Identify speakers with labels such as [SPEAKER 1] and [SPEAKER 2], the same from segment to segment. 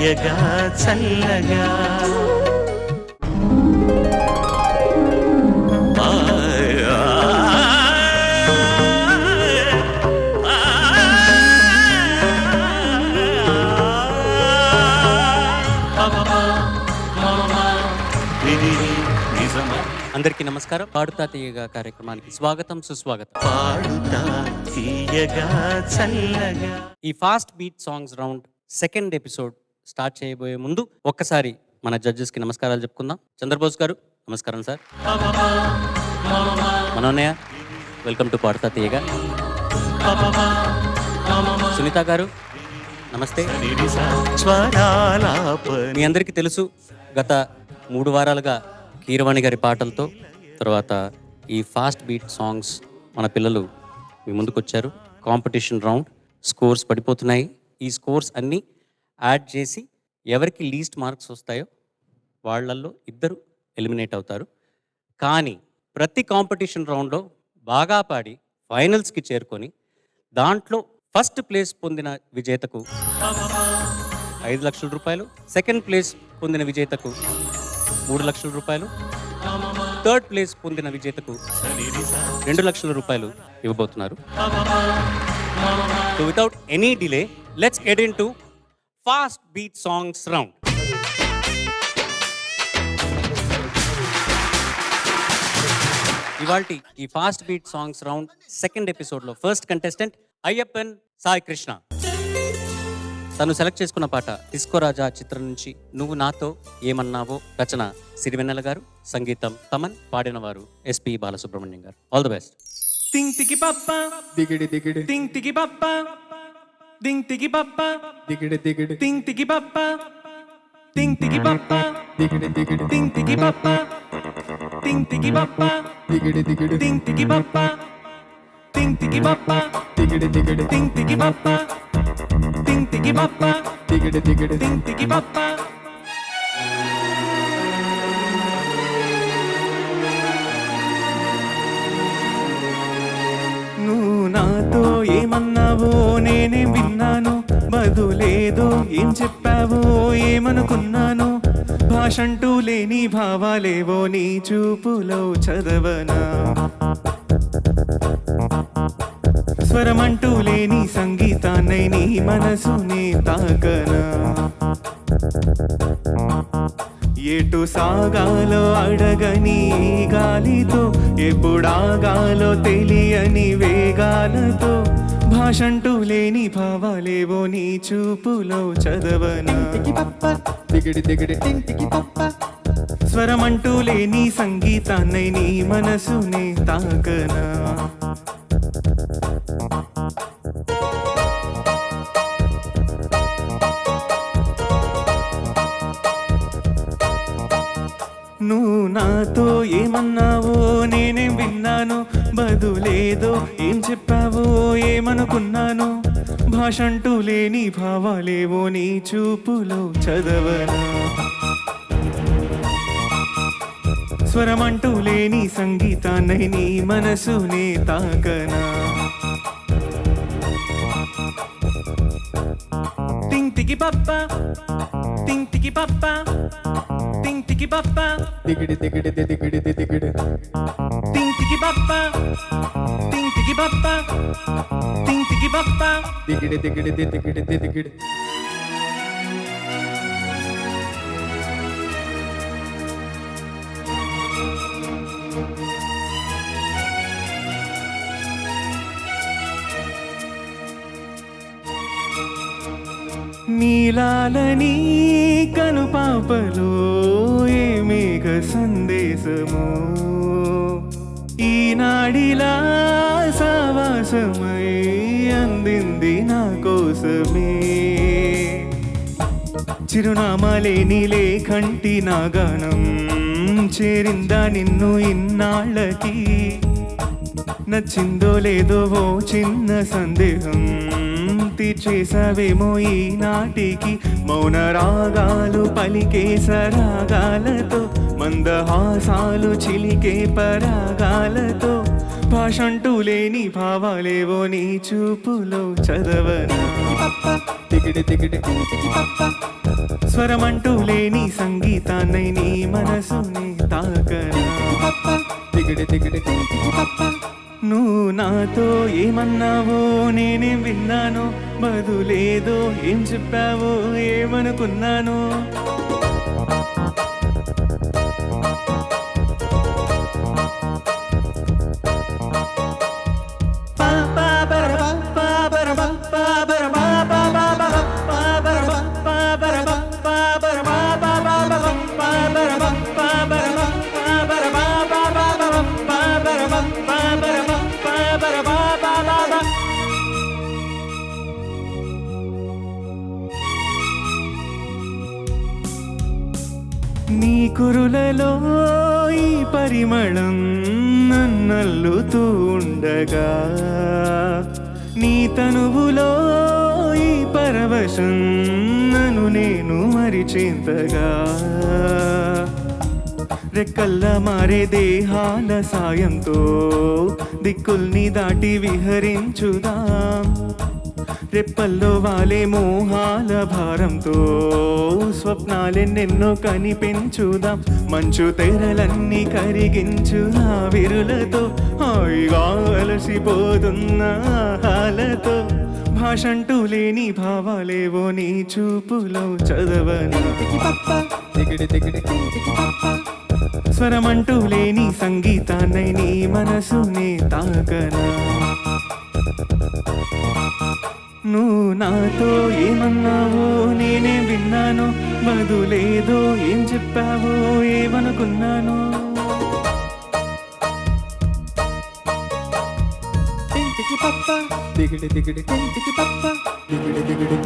[SPEAKER 1] తీయగా చల్లగా
[SPEAKER 2] అందరికీ నమస్కారం. పాడుతా తీయగా కార్యక్రమానికి స్వాగతం, సుస్వాగతం.
[SPEAKER 1] పాడుతా తీయగా చల్లగా.
[SPEAKER 2] ఈ fast beat songs round second episode start చేయబోయే ముందు ఒక్కసారి మన జడ్జెస్ కి నమస్కారాలు చెప్పుకుందాం. చంద్రబోస్ గారు నమస్కారం సార్. మనోన్నయ్య వెల్కమ్ టు పాడుతా తీయగా. సునీత గారు నమస్తే. మీ అందరికీ తెలుసు, గత 3 వారాలుగా కీరవాణి గారి పాటలతో, తర్వాత ఈ ఫాస్ట్ బీట్ సాంగ్స్ మన పిల్లలు మీ ముందుకు వచ్చారు. కాంపిటీషన్ రౌండ్ స్కోర్స్ పడిపోతున్నాయి. ఈ స్కోర్స్ అన్నీ యాడ్ చేసి ఎవరికి లీస్ట్ మార్క్స్ వస్తాయో వాళ్ళల్లో 2 ఎలిమినేట్ అవుతారు. కానీ ప్రతి కాంపిటీషన్ రౌండ్లో బాగా పాడి ఫైనల్స్కి చేరుకొని దాంట్లో ఫస్ట్ ప్లేస్ పొందిన విజేతకు 5 లక్షల రూపాయలు, సెకండ్ ప్లేస్ పొందిన విజేతకు 3 లక్షల రూపాయలు, థర్డ్ ప్లేస్ పొందిన విజేతకు 2 లక్షల రూపాయలు ఇవ్వబోతున్నారు. So without any delay let's get into fast beat songs round. ఇవాల్టి ఈ fast beat songs round second ఎపిసోడ్లో ఫస్ట్ కంటెస్టెంట్ అయ్యప్పన్ సాయి కృష్ణ. తను సెలెక్ట్ చేసుకున్న పాట డిస్కో రాజా చిత్రం నుంచి నువ్వు నాతో ఏమన్నావో. రచన సిరివెన్నెల గారు, సంగీతం తమన్, పాడిన వారు ఎస్పి బాలసుబ్రహ్మణ్యం గారు. All the best.
[SPEAKER 3] టింగ్ టికి పప్ప దిగిడి దిగిడి టింగ్ టికి పప్ప టింగ్ టికి పప్ప దిగిడి దిగిడి టింగ్ టికి పప్ప టింగ్ టికి పప్ప దిగిడి దిగిడి టింగ్ టికి పప్ప టింగ్ టికి పప్ప దిగిడి దిగిడి టింగ్ టికి పప్ప టింగ్ టికి పప్ప దిగిడి దిగిడి టింగ్ టికి పప్ప టింగ్ టికి పప్ప దిగిడి దిగిడి టింగ్ టికి పప్ప. నువ్వు నాతో ఏమన్నావో నేనే విన్నాను, బదులేదో ఏం చెప్పావో ఏమనుకున్నాను. భాషంటూ లేని భావాలేవో నీ చూపులో చదవనా, స్వరమంటూ లేని సంగీతాన్నై నీ మనసుని తాకనా. ఎటు సాగాలో అడగని గాలితో, ఎప్పుడాగాలో తెలియని వేగాలతో. భాషంటూ లేని భావాలేవో నీ చూపులో చదవనా, స్వరమంటూ లేని సంగీతాన్నై నీ మనసుని తాకనా. నువ్వు నాతో ఏమన్నావో నేనేం విన్నాను, బదులేదో ఏం చెప్పావో ఏమనుకున్నాను. భాషంటూ లేని భావాలేవో నీ చూపులో చదవనా, స్వరమంటూ లేని సంగీతాన్నై నీ మనసునే తాకనా. టింగ్ టికి పప్ప టింగ్ టికి పప్ప టింగ్ టికి పప్ప దిగిడి దిగిడి దిగిడి దిగిడి టింగ్ టికి పప్ప టింగ్ టికి పప్ప టింగ్ టికి పప్ప దిగిడి దిగిడి దిగిడి దిగిడి. నీలాలని కనుపాపలో ఏ మేఘ సందేశమో, ఈనాడిలా సావాసమై అందింది నా కోసమే. చిరునామాలేని లేఖంటి నా గానం చేరిందా నిన్ను ఇన్నాళ్ళకి. నచ్చిందో లేదో ఓ చిన్న సందేహం తీర్చేసావేమో ఈనాటికి. మౌన రాగాలు పలికే సరాగాలతో, మందహాసాలు చిలికే పరాగాలతో. భాషంటూ లేని భావాలేవో నీ చూపులో చదవనా. దిగిడి దిగిడి టింటికి పప్ప. స్వరమంటూ లేని సంగీతాన్నై నీ మనసుని తాకనా. దిగిడి దిగిడి టింటికి పప్ప. నువ్వు నాతో ఏమన్నావో నేనేం విన్నానో, బదులేదో ఏం చెప్పావో ఏమనుకున్నానో. నీ కురులలో ఈ పరిమళం నన్నల్లుతూ ఉండగా, నీ తనువులో ఈ పరవశం నన్ను నేను మరిచేంతగా. రెక్కల్లా మారే దేహాల సాయంతో దిక్కుల్ని దాటి విహరించుదాం. రెప్పల్లో వాలే మోహాల భారంతో స్వప్నాలెన్నెన్నో కనిపించుదాం. మంచు తెరలన్నీ కరిగించు ఆ విరులతో, హాయిగా అలసిపోతున్న హాలతో. భాషంటూ లేని భావాలేవో నీ చూపులో చదవనా. దిగిడి దిగిడి టింటికి పప్ప. స్వరమంటూ లేని సంగీతాన్నై నీ మనసుని తాకనా. నువ్వు నాతో ఏమన్నావో నేనే విన్నానో, బదులేదో ఏం చెప్పావో ఏమనుకున్నానో. టింటికి పప్ప. దిగిడి దిగిడి టింటికి పప్ప. దిగిడి దిగిడి.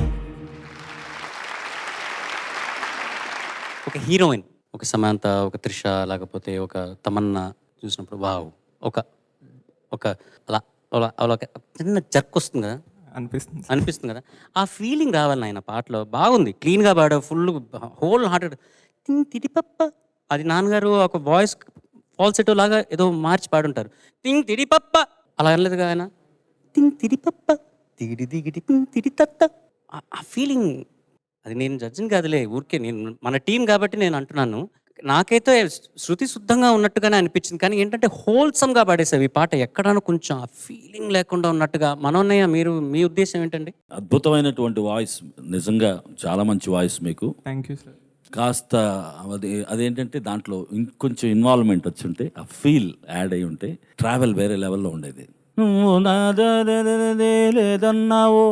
[SPEAKER 2] ఒక హీరోయిన్, ఒక సమాంత, ఒక త్రిష, లేకపోతే ఒక తమన్నా చూసినప్పుడు వావ్, ఒక ఒక అలా అలా అలా ఒక చిన్న జర్క్ వస్తుంది కదా, అనిపిస్తుంది కదా. ఆ ఫీలింగ్ రావాలి ఆయన పాటలో. బాగుంది, క్లీన్గా పాడావు, ఫుల్ హోల్ హార్టెడ్. తిడిపప్ప అది నాన్నగారు ఒక వాయిస్ ఫాల్సెటో లాగా ఏదో మార్చి పాడుంటారు. తిడిపప్ప అలా అనలేదుగా ఆయన. తిడిపప్ప తిడి దిగిడి తిడి తత్త. ఆ ఫీలింగ్ అది నేను జడ్జిని కాదులే, ఊరికే నేను మన టీం కాబట్టి నేను అంటున్నాను. నాకైతే శృతి శుద్ధంగా ఉన్నట్టుగానే అనిపించింది, కానీ ఏంటంటే హోల్సమ్గా పాడేసావు ఈ పాట. ఎక్కడనో కొంచెం ఆ ఫీలింగ్ లేకుండా ఉన్నట్టుగా. మనోన్నయ్య, మీరు మీ ఉద్దేశం ఏంటండి?
[SPEAKER 4] అద్భుతమైనటువంటి వాయిస్, నిజంగా చాలా మంచి వాయిస్ మీకు.
[SPEAKER 3] Thank you sir.
[SPEAKER 4] కాస్త అదేంటంటే దాంట్లో ఇంకొంచెం ఇన్వాల్వ్మెంట్ వచ్చి ఉంటే, ఆ ఫీల్ యాడ్ అయి ఉంటే ట్రావెల్ వేరే లెవెల్లో ఉండేది. నువ్వు లేదన్నావో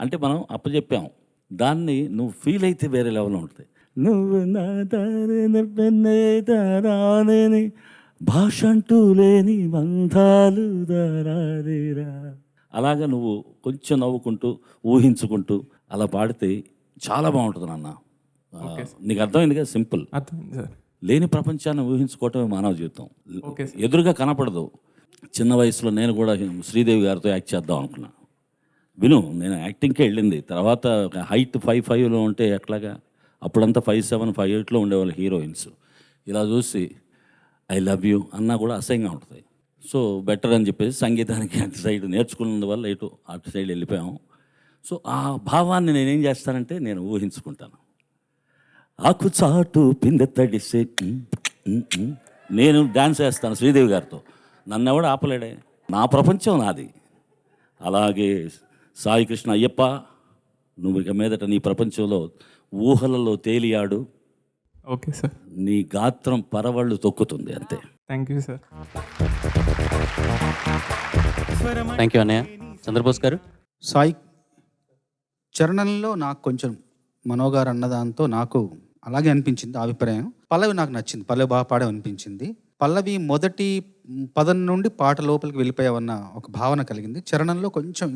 [SPEAKER 4] అంటే మనం అప్పచెప్పాం, దాన్ని నువ్వు ఫీల్ అయితే వేరే లెవెల్లో ఉంటుంది. నువ్వు నా దారని భాష అంటూ లేని బంధాలు దారారేరా. అలాగా నువ్వు కొంచెం నవ్వుకుంటూ ఊహించుకుంటూ అలా పాడితే చాలా బాగుంటుంది నాన్న. నీకు అర్థమైంది కదా, సింపుల్. లేని ప్రపంచాన్ని ఊహించుకోవటమే మానవ జీవితం. ఎదురుగా కనపడదు. చిన్న వయసులో నేను కూడా శ్రీదేవి గారితో యాక్ట్ చేద్దాం అనుకున్నా. విను, నేను యాక్టింగ్కే వెళ్ళింది. తర్వాత హైట్ 5'5" ఉంటే ఎట్లాగా, అప్పుడంతా 5'7", 5'8" ఉండేవాళ్ళు హీరోయిన్స్. ఇలా చూసి ఐ లవ్ యూ అన్నా కూడా అసహ్యంగా ఉంటుంది. సో బెటర్ అని చెప్పేసి సంగీతానికి అటు సైడ్ నేర్చుకున్నందువల్ల అటు సైడ్ వెళ్ళిపోయాము. సో ఆ భావాన్ని నేనేం చేస్తానంటే నేను ఊహించుకుంటాను. ఆకు చాటు పిందె తడిసే నేను డ్యాన్స్ వేస్తాను శ్రీదేవి గారితో. నన్ను ఎవడు ఆపలేడే, నా ప్రపంచం నాది. అలాగే సాయి కృష్ణ అయ్యప్ప, నువ్వు ఇక మీదట నీ ప్రపంచంలో ఊహలలో తేలియాడు.
[SPEAKER 3] Okay sir.
[SPEAKER 4] నీ గాత్రం పరవళ్ళు తొక్కుతుంది, అంతే.
[SPEAKER 3] Thank you sir.
[SPEAKER 2] Thank you అన్నయ్య. చంద్రబోస్ గారు?
[SPEAKER 5] సాయి చరణంలో నాకు కొంచెం మనోగారు అన్నదాంతో నాకు అలాగే అనిపించింది. అభిప్రాయం పల్లవి నాకు నచ్చింది, పల్లవి బాగా పాడే అనిపించింది. పల్లవి మొదటి పదం నుండి పాట లోపలికి వెళ్ళిపోయావన్న ఒక భావన కలిగింది. చరణంలో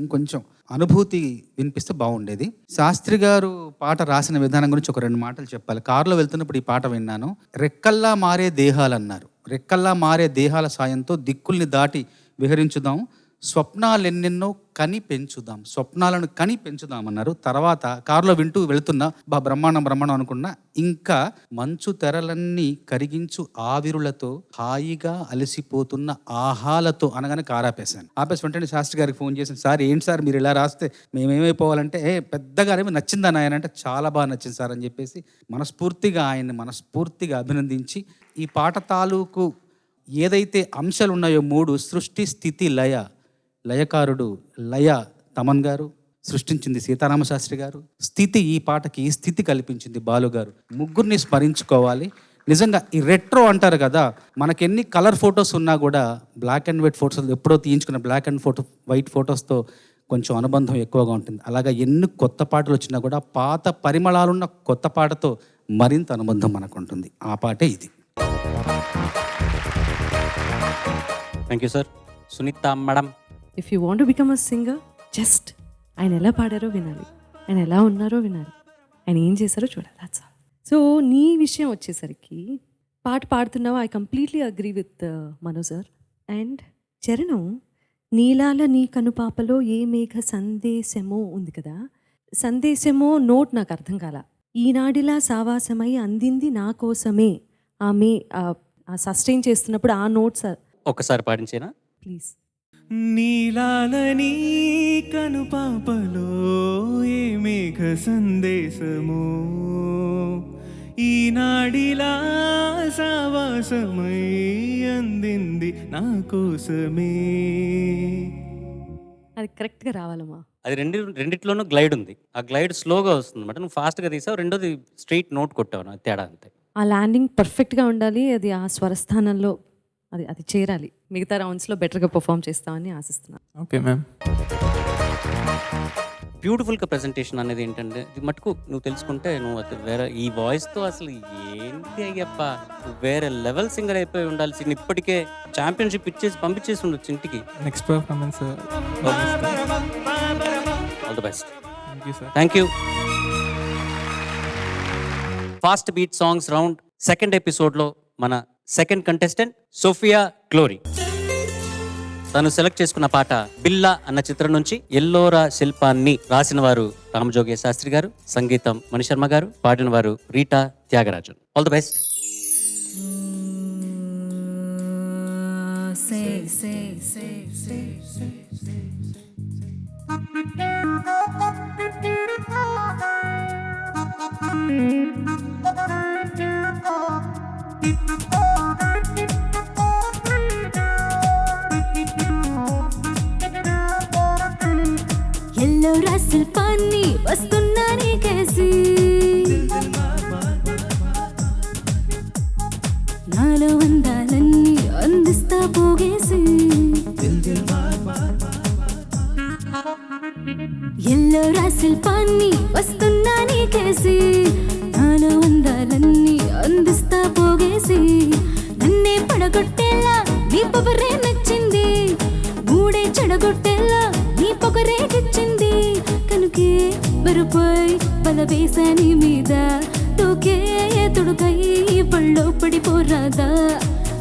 [SPEAKER 5] ఇంకొంచెం అనుభూతి వినిపిస్తే బాగుండేది. శాస్త్రి గారు పాట రాసిన విధానం గురించి ఒక 2 మాటలు చెప్పాలి. కారులో వెళ్తున్నప్పుడు ఈ పాట విన్నాను. రెక్కల్లా మారే దేహాలు అన్నారు. రెక్కల్లా మారే దేహాల సాయంతో దిక్కుల్ని దాటి విహరించుదాం. స్వప్నాలు ఎన్నెన్నో కని పెంచుదాం, స్వప్నాలను కని పెంచుదాం అన్నారు. తర్వాత కారులో వింటూ వెళుతున్నా బ్రహ్మాండం అనుకున్నా. ఇంకా మంచు తెరలన్నీ కరిగించు ఆవిరులతో హాయిగా అలసిపోతున్న ఆహాలతో అనగానే కారు ఆపేశాను. ఆపేసి వెంటనే శాస్త్రి గారికి ఫోన్ చేసి, సార్ ఏంటి సార్ మీరు ఇలా రాస్తే మేమేమైపోవాలంటే, పెద్దగా ఏమో నచ్చిందని ఆయన అంటే, చాలా బాగా నచ్చింది సార్ అని చెప్పేసి మనస్ఫూర్తిగా అభినందించి, ఈ పాట తాలూకు ఏదైతే అంశాలు ఉన్నాయో 3, సృష్టి, స్థితి, లయకారుడు లయ తమన్ గారు సృష్టించింది సీతారామశాస్త్రి గారు, స్థితి ఈ పాటకి స్థితి కల్పించింది బాలు గారు. ముగ్గురిని స్మరించుకోవాలి. నిజంగా ఈ రెట్రో అంటారు కదా, మనకెన్ని కలర్ ఫొటోస్ ఉన్నా కూడా బ్లాక్ అండ్ వైట్ ఫొటోస్ ఎప్పుడో తీయించుకున్న బ్లాక్ అండ్ వైట్ ఫొటోస్తో కొంచెం అనుబంధం ఎక్కువగా ఉంటుంది. అలాగా ఎన్ని కొత్త పాటలు వచ్చినా కూడా పాత పరిమళాలున్న కొత్త పాటతో మరింత అనుబంధం మనకు ఉంటుంది. ఆ పాటే ఇది.
[SPEAKER 2] Thank you sir. Sunitha madam.
[SPEAKER 6] If you want to become a singer, just ఆయన ఎలా పాడారో వినాలి, ఆయన ఎలా ఉన్నారో వినాలి, ఆయన ఏం చేశారో చూడాలి. That's all. సో నీ విషయం వచ్చేసరికి పాట పాడుతున్నావా, I completely agree with Mano sir. And చరణం నీలాల నీ కనుపాపలో ఏ మేఘ సందేశమో ఉంది కదా, సందేశమో నోట్ నాకు అర్థం కాల. ఈనాడిలా సావాసమై అందింది నా కోసమే, ఆమె సస్టైన్ చేస్తున్నప్పుడు ఆ నోట్స్
[SPEAKER 2] ఒకసారి పాడించేనా
[SPEAKER 6] ప్లీజ్.
[SPEAKER 3] నీలాలని కనుపాపలో ఏ మేఘ సందేశమో, ఈనాడిలా సావాసమై అందింది నా కోసమే.
[SPEAKER 6] అది కరెక్ట్గా రావాలమ్మా.
[SPEAKER 2] అది రెండిట్లోనూ గ్లైడ్ ఉంది. ఆ గ్లైడ్ స్లోగా వస్తుంది అనమాట. నువ్వు ఫాస్ట్గా తీసావు, రెండోది స్ట్రైట్ నోట్ కొట్టావు. నా తేడా అంతే.
[SPEAKER 6] ఆ ల్యాండింగ్ పర్ఫెక్ట్గా ఉండాలి, అది ఆ స్వరస్థానంలో అది చేరాలి. మిగతా రౌండ్స్లో బెటర్గా పర్ఫామ్ చేస్తామని ఆశిస్తున్నాను.
[SPEAKER 3] Okay ma'am.
[SPEAKER 2] బ్యూటిఫుల్గా ప్రెజెంటేషన్ అనేది ఏంటంటే, ఇది మటుకు నువ్వు తెలుసుకుంటే నువ్వు అసలు వేరే ఈ వాయిస్తో అసలు ఏంటి అయ్యప్ప, వేరే లెవెల్ సింగర్ అయిపోయి ఉండాల్సి. ఇప్పటికే ఛాంపియన్షిప్ ఇచ్చేసి పంపించేసి ఉండొచ్చు ఇంటికి.
[SPEAKER 3] Next performance
[SPEAKER 2] all the best.
[SPEAKER 3] Thank you sir.
[SPEAKER 2] Thank you. Fast beat songs round second ఎపిసోడ్లో మన సెకండ్ కంటెస్టెంట్ సోఫియా గ్లోరీ. తను సెలెక్ట్ చేసుకున్న పాట బిల్లా అన్న చిత్రం నుంచి ఎల్లోరా శిల్పాన్ని రాసిన వారు రామజోగే శాస్త్రి గారు, సంగీతం మణిశర్మ గారు, పాడిన వారు Rita Thyagarajan. All the best.
[SPEAKER 7] Ellora శిల్పాన్ని వస్తున్నా నీకేసి, నాలో అందాలన్నీ అందిస్తా పోగేసి. ఎల్లోరా శిల్పాన్ని వస్తున్నా నీకేసి, నాలో అందాలన్నీ అందిస్తా పోగేసి. నన్నే పడగొట్టేలా నీ పొగరే నచ్చింది, మూడే చెడగొట్టేలా నీ పొగరే గిచ్చింది. కనుకే బరుపై బల వేసాని మీద, తోకే తొడుకై పళ్ళో పడిపోరాదా.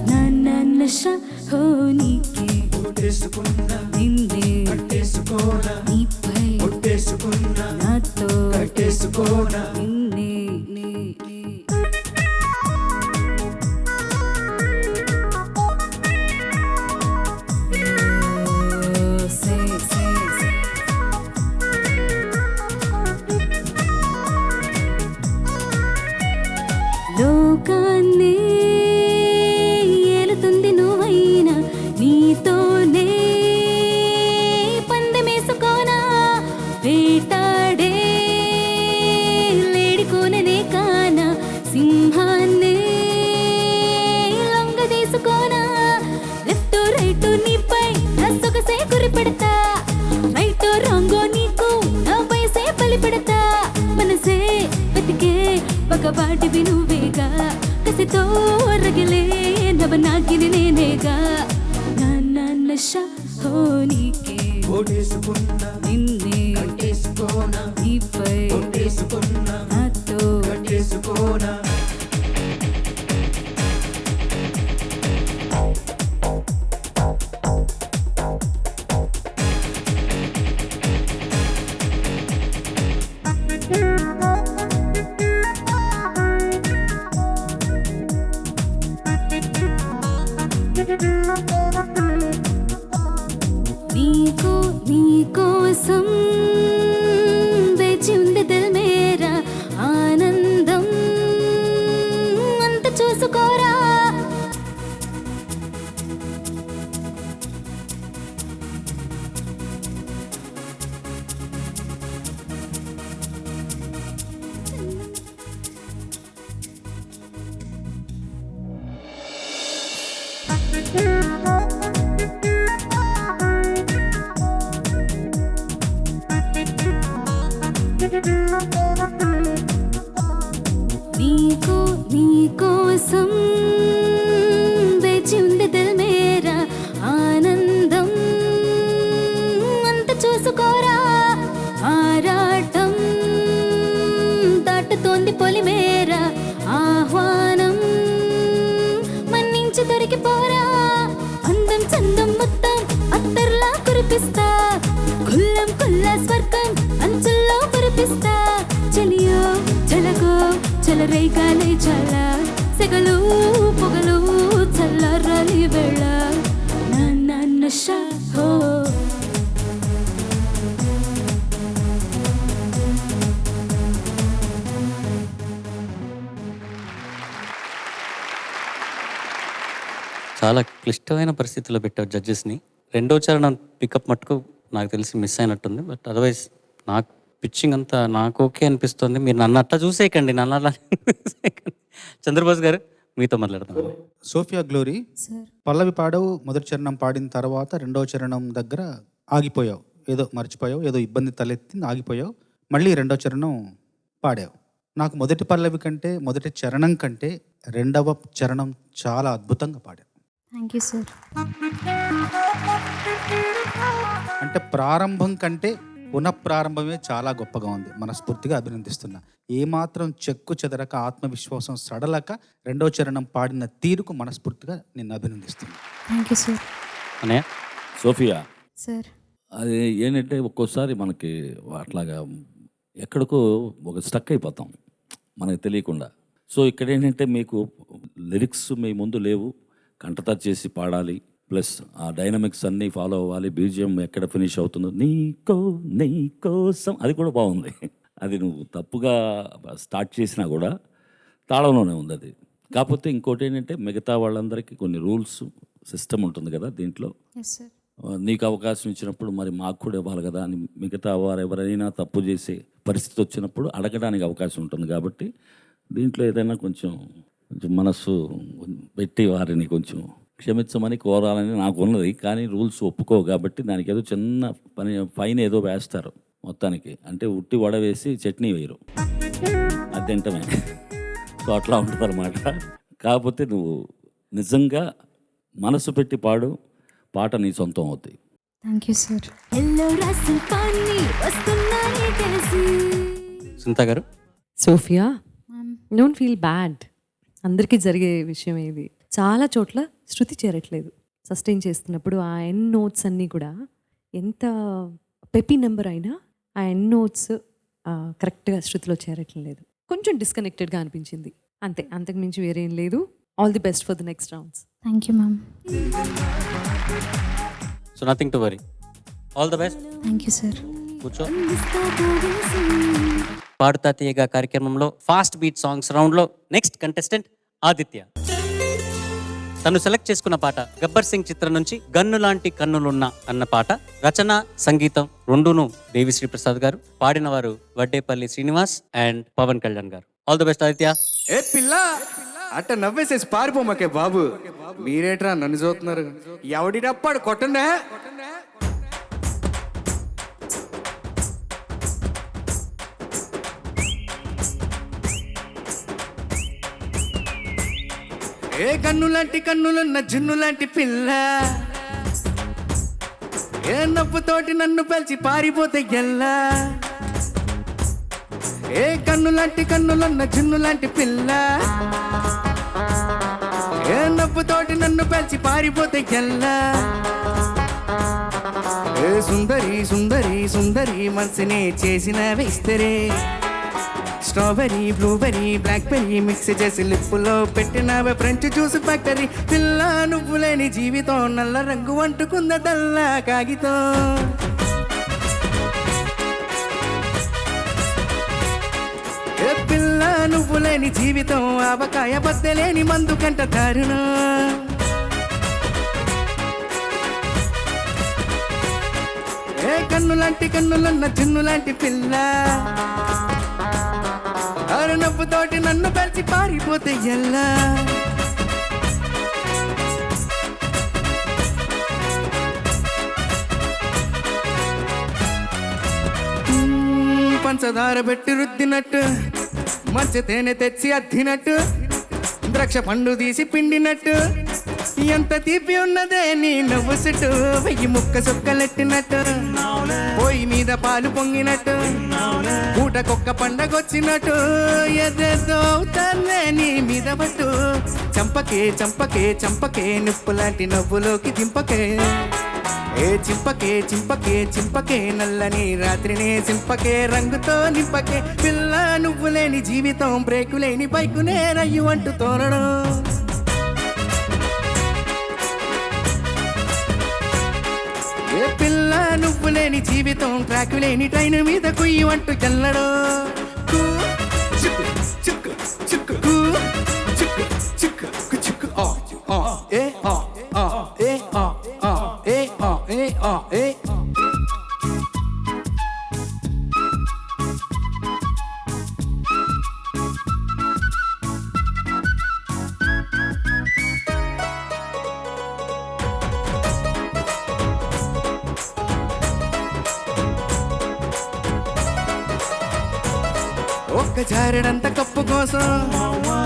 [SPEAKER 7] నాన్న నష హో నీకే నిన్నే నీపై నాతో నిన్నే లోకాన్ని ఏలుతుంది నువ్వైనా, నీతోనే పందెమేసుకోనా. వేటాడే లేడికోననే కానా, సింహాన్నే లొంగ తీసుకోనా. లెఫ్ట్ రైట్ నీపై నా సొగసే గురి పెడతా, రైట్ రాంగో నీకు నా వయసే బలి పెడతా. మనసే వెతికే పగబాటివి నువ్వేగా, కసితో రగిలే నవనాగిని నేనేగా. నాన్న నష హో నీకే నిన్నే నీపై నాతో నీకు నీకోసం వేచి ఉంది దిల్ మేరా ఆనందం అంత చూసుకోరా ఆరాటం దాటుతోంది పొలిమేరా ఆహ్వానం మన్నించి దొరికిపోరా అందం చందం మొత్తం అత్తర్లా కురిపిస్తా కుల్లం కుల్లా స్వర్గం అంచుల్లో కురిపిస్తా చలియో చలకో చలరేగాలే చల సెగలు పొగలు చల్లరాలి వేళ నా నష హో
[SPEAKER 2] చాలా క్లిష్టమైన పరిస్థితుల్లో పెట్టావు జడ్జెస్ని. రెండో చరణం పికప్ మట్టుకు నాకు తెలిసి మిస్ అయినట్టుంది. బట్ అదర్వైజ్ నాకు పిచ్చింగ్ అంతా నాకు ఓకే అనిపిస్తుంది. మీరు నన్ను అట్లా చూసేయకండి, నన్ను అలా చూసేయకండి. చంద్రబోస్ గారు మీతో మాట్లాడతాం.
[SPEAKER 5] సోఫియా గ్లోరీ,
[SPEAKER 7] సార్
[SPEAKER 5] పల్లవి పాడవు, మొదటి చరణం పాడిన తర్వాత రెండవ చరణం దగ్గర ఆగిపోయావు. ఏదో మర్చిపోయావు, ఏదో ఇబ్బంది తలెత్తింది, ఆగిపోయావు. మళ్ళీ రెండవ చరణం పాడావు. నాకు మొదటి పల్లవి కంటే, మొదటి చరణం కంటే రెండవ చరణం చాలా అద్భుతంగా పాడావు.
[SPEAKER 7] Thank you sir.
[SPEAKER 5] అంటే ప్రారంభం కంటే పునఃప్రారంభమే చాలా గొప్పగా ఉంది. మనస్ఫూర్తిగా అభినందిస్తున్నా. ఏమాత్రం చెక్కు చెదరక, ఆత్మవిశ్వాసం సడలక రెండవ చరణం పాడిన తీరుకు మనస్ఫూర్తిగా నిన్ను అభినందిస్తున్నా.
[SPEAKER 7] Thank you sir.
[SPEAKER 2] అన్నయ్య
[SPEAKER 4] సోఫియా,
[SPEAKER 7] సార్
[SPEAKER 4] అది ఏంటంటే ఒక్కోసారి మనకి అట్లాగా ఎక్కడికో ఒక స్టక్ అయిపోతాం మనకు తెలియకుండా. సో ఇక్కడ ఏంటంటే మీకు లిరిక్స్ మీ ముందు లేవు, కంటతా చేసి పాడాలి, ప్లస్ ఆ డైనమిక్స్ అన్నీ ఫాలో అవ్వాలి. బీజిఎం ఎక్కడ ఫినిష్ అవుతుందో నీకోసం అది కూడా బాగుంది. అది నువ్వు తప్పుగా స్టార్ట్ చేసినా కూడా తాళంలోనే ఉంది అది. కాకపోతే ఇంకోటి ఏంటంటే మిగతా వాళ్ళందరికీ కొన్ని రూల్స్ సిస్టమ్ ఉంటుంది కదా దీంట్లో.
[SPEAKER 7] Yes sir.
[SPEAKER 4] నీకు అవకాశం ఇచ్చినప్పుడు మరి మాకు కూడా ఇవ్వాలి కదా అని మిగతా వారు ఎవరైనా తప్పు చేసే పరిస్థితి వచ్చినప్పుడు అడగడానికి అవకాశం ఉంటుంది. కాబట్టి దీంట్లో ఏదైనా కొంచెం మనస్సు పెట్టి వారిని కొంచెం క్షమించమని కోరాలని నాకు ఉన్నది. కానీ రూల్స్ ఒప్పుకో కాబట్టి దానికి ఏదో చిన్న పని ఫైన్ ఏదో వేస్తారు మొత్తానికి. అంటే ఉట్టి వడ వేసి చట్నీ వేయరు, అది తింటమే. సో అట్లా ఉంటుంది అన్నమాట. కాకపోతే నువ్వు నిజంగా మనసు పెట్టి పాడు, పాట నీ సొంతం అవుతాయి.
[SPEAKER 7] Thank you sir. ఎల్లో రాసి పాన్ని వస్తున్నాయి తెలిసి.
[SPEAKER 2] సునీత గారు.
[SPEAKER 6] Sophia, don't feel bad. అందరికీ జరిగే విషయం ఇది. చాలా చోట్ల శృతి చేరట్లేదు. సస్టైన్ చేస్తున్నప్పుడు ఆ ఎన్ నోట్స్ అన్నీ కూడా ఎంత పెపీ నెంబర్ అయినా ఆ ఎన్ నోట్స్ కరెక్ట్గా శృతిలో చేరట్లేదు. కొంచెం డిస్కనెక్టెడ్గా అనిపించింది అంతే, అంతకు మించి వేరేం లేదు. All the best for the next rounds.
[SPEAKER 7] Thank you ma'am.
[SPEAKER 2] So nothing to worry, all the best.
[SPEAKER 7] Thank you sir.
[SPEAKER 2] కూర్చో. పాడుతా తీయగా కార్యక్రమంలో ఫాస్ట్ బీట్ సాంగ్స్ రౌండ్లో నెక్స్ట్ కంటెస్టెంట్ ఆదిత్య. తను సెలెక్ట్ చేసుకున్న పాట గబ్బర్ సింగ్ చిత్రం నుంచి గన్ను లాంటి కన్నులున్న అన్న పాట. రచన, సంగీతం రెండును దేవిశ్రీ ప్రసాద్ గారు. పాడిన వారు వడ్డేపల్లి శ్రీనివాస్ అండ్ పవన్ కళ్యాణ్ గారు. All the best Aditya.
[SPEAKER 3] ఏ పిల్ల అట్ట నవ్వేసేసి పారిపోమాకే బాబు. మీరేట్రా నన్ను చూస్తున్నారు? ఎవడినప్పాడు కొట్టండా? ఏ కన్ను లాంటి కన్నులున్న జున్ను లాంటి పిల్ల, ఏ నవ్వుతోటి నన్ను పెల్చి పారిపోతే ఎల్లా. ఏ కన్ను లాంటి కన్నులున్న జున్ను లాంటి పిల్ల, ఏ నవ్వుతోటి నన్ను పెల్చి పారిపోతే ఎల్లా. ఏ సుందరి సుందరి సుందరి మనసునే చేసిన వేస్తరే. స్ట్రాబెరీ, బ్లూబెరీ, బ్లాక్బెరీ మిక్స్ చేసి లిప్పులో పెట్టినవే ఫ్రెంచ్ జ్యూస్ ఫ్యాక్టరీ. పిల్ల నువ్వు లేని జీవితం నల్ల రంగు అంటుకుంద తెల్ల కాగితం. ఏ పిల్ల నువ్వు లేని జీవితం ఆవకాయ బద్దలేని మందు కంట దారుణం. ఏ కన్ను లాంటి కన్నులున్న జున్ను లాంటి పిల్ల, ఆరు నవ్వుతోటి నన్ను కలిసి పారిపోతే ఎల్లా. పంచదార పెట్టి రుద్దినట్టు మంచి తేనె తెచ్చి అద్దినట్టు ద్రాక్ష పండు తీసి పిండినట్టు ఎంత తీపి ఉన్నదే నీ నవ్వు చుట్టూ 1000 ముక్క సుక్కలెట్టినట్టు పొయ్యి మీద పాలు పొంగినట్టు పూటకొక్క పండగొచ్చినట్టు ఎదేదో అవుతానే నీ మీద పట్టు చంపకే చంపకే చంపకే నిప్పు లాంటి నవ్వులోకి దింపకే ఏ చింపకే చింపకే చింపకే నల్లని రాత్రినే చింపకే రంగుతో నింపకే పిల్ల నువ్వు లేని జీవితం బ్రేకు లేని బైకునే రయ్యు అంటూ తోరడం ఏ పిల్ల నువ్వు లేని జీవితం ట్రాకు లేని ట్రైన్ మీద కుయ్యి అంటూ వెళ్ళడం చిక్కు చిక్కు చిక్కు చిక్కు చిక్కు చిక్కు ఏ ఏ ఏ ఒక్క జారెడంత కప్పు కోసం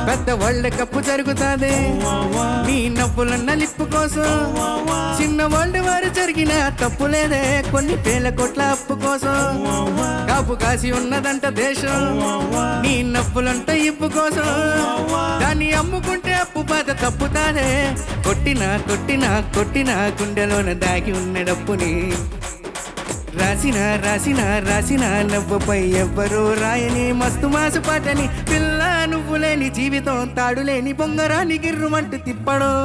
[SPEAKER 3] పెద్ద వరల్డ్ కప్పు జరుగుతాది నీ నవ్వులన్న లిప్పు కోసం చిన్న వరల్డ్ వారు జరిగిన తప్పు లేదే కొన్ని వేల కోట్ల అప్పు కోసం కాపు కాసి ఉన్నదంట దేశం నీ నవ్వులంట ఇప్పు కోసం దాన్ని అమ్ముకుంటే అప్పు బాధ తప్పుతాదే కొట్టినా కొట్టినా కొట్టినా గుండెలోన దాగి ఉన్న డప్పుని రాసిన రాసిన రాసిన నవ్వుపై ఎవ్వరూ రాయని మస్తు మాసు పాటని పిల్ల నువ్వు లేని జీవితం తాడు లేని బొంగరాని గిర్రుమంటూ తిప్పడం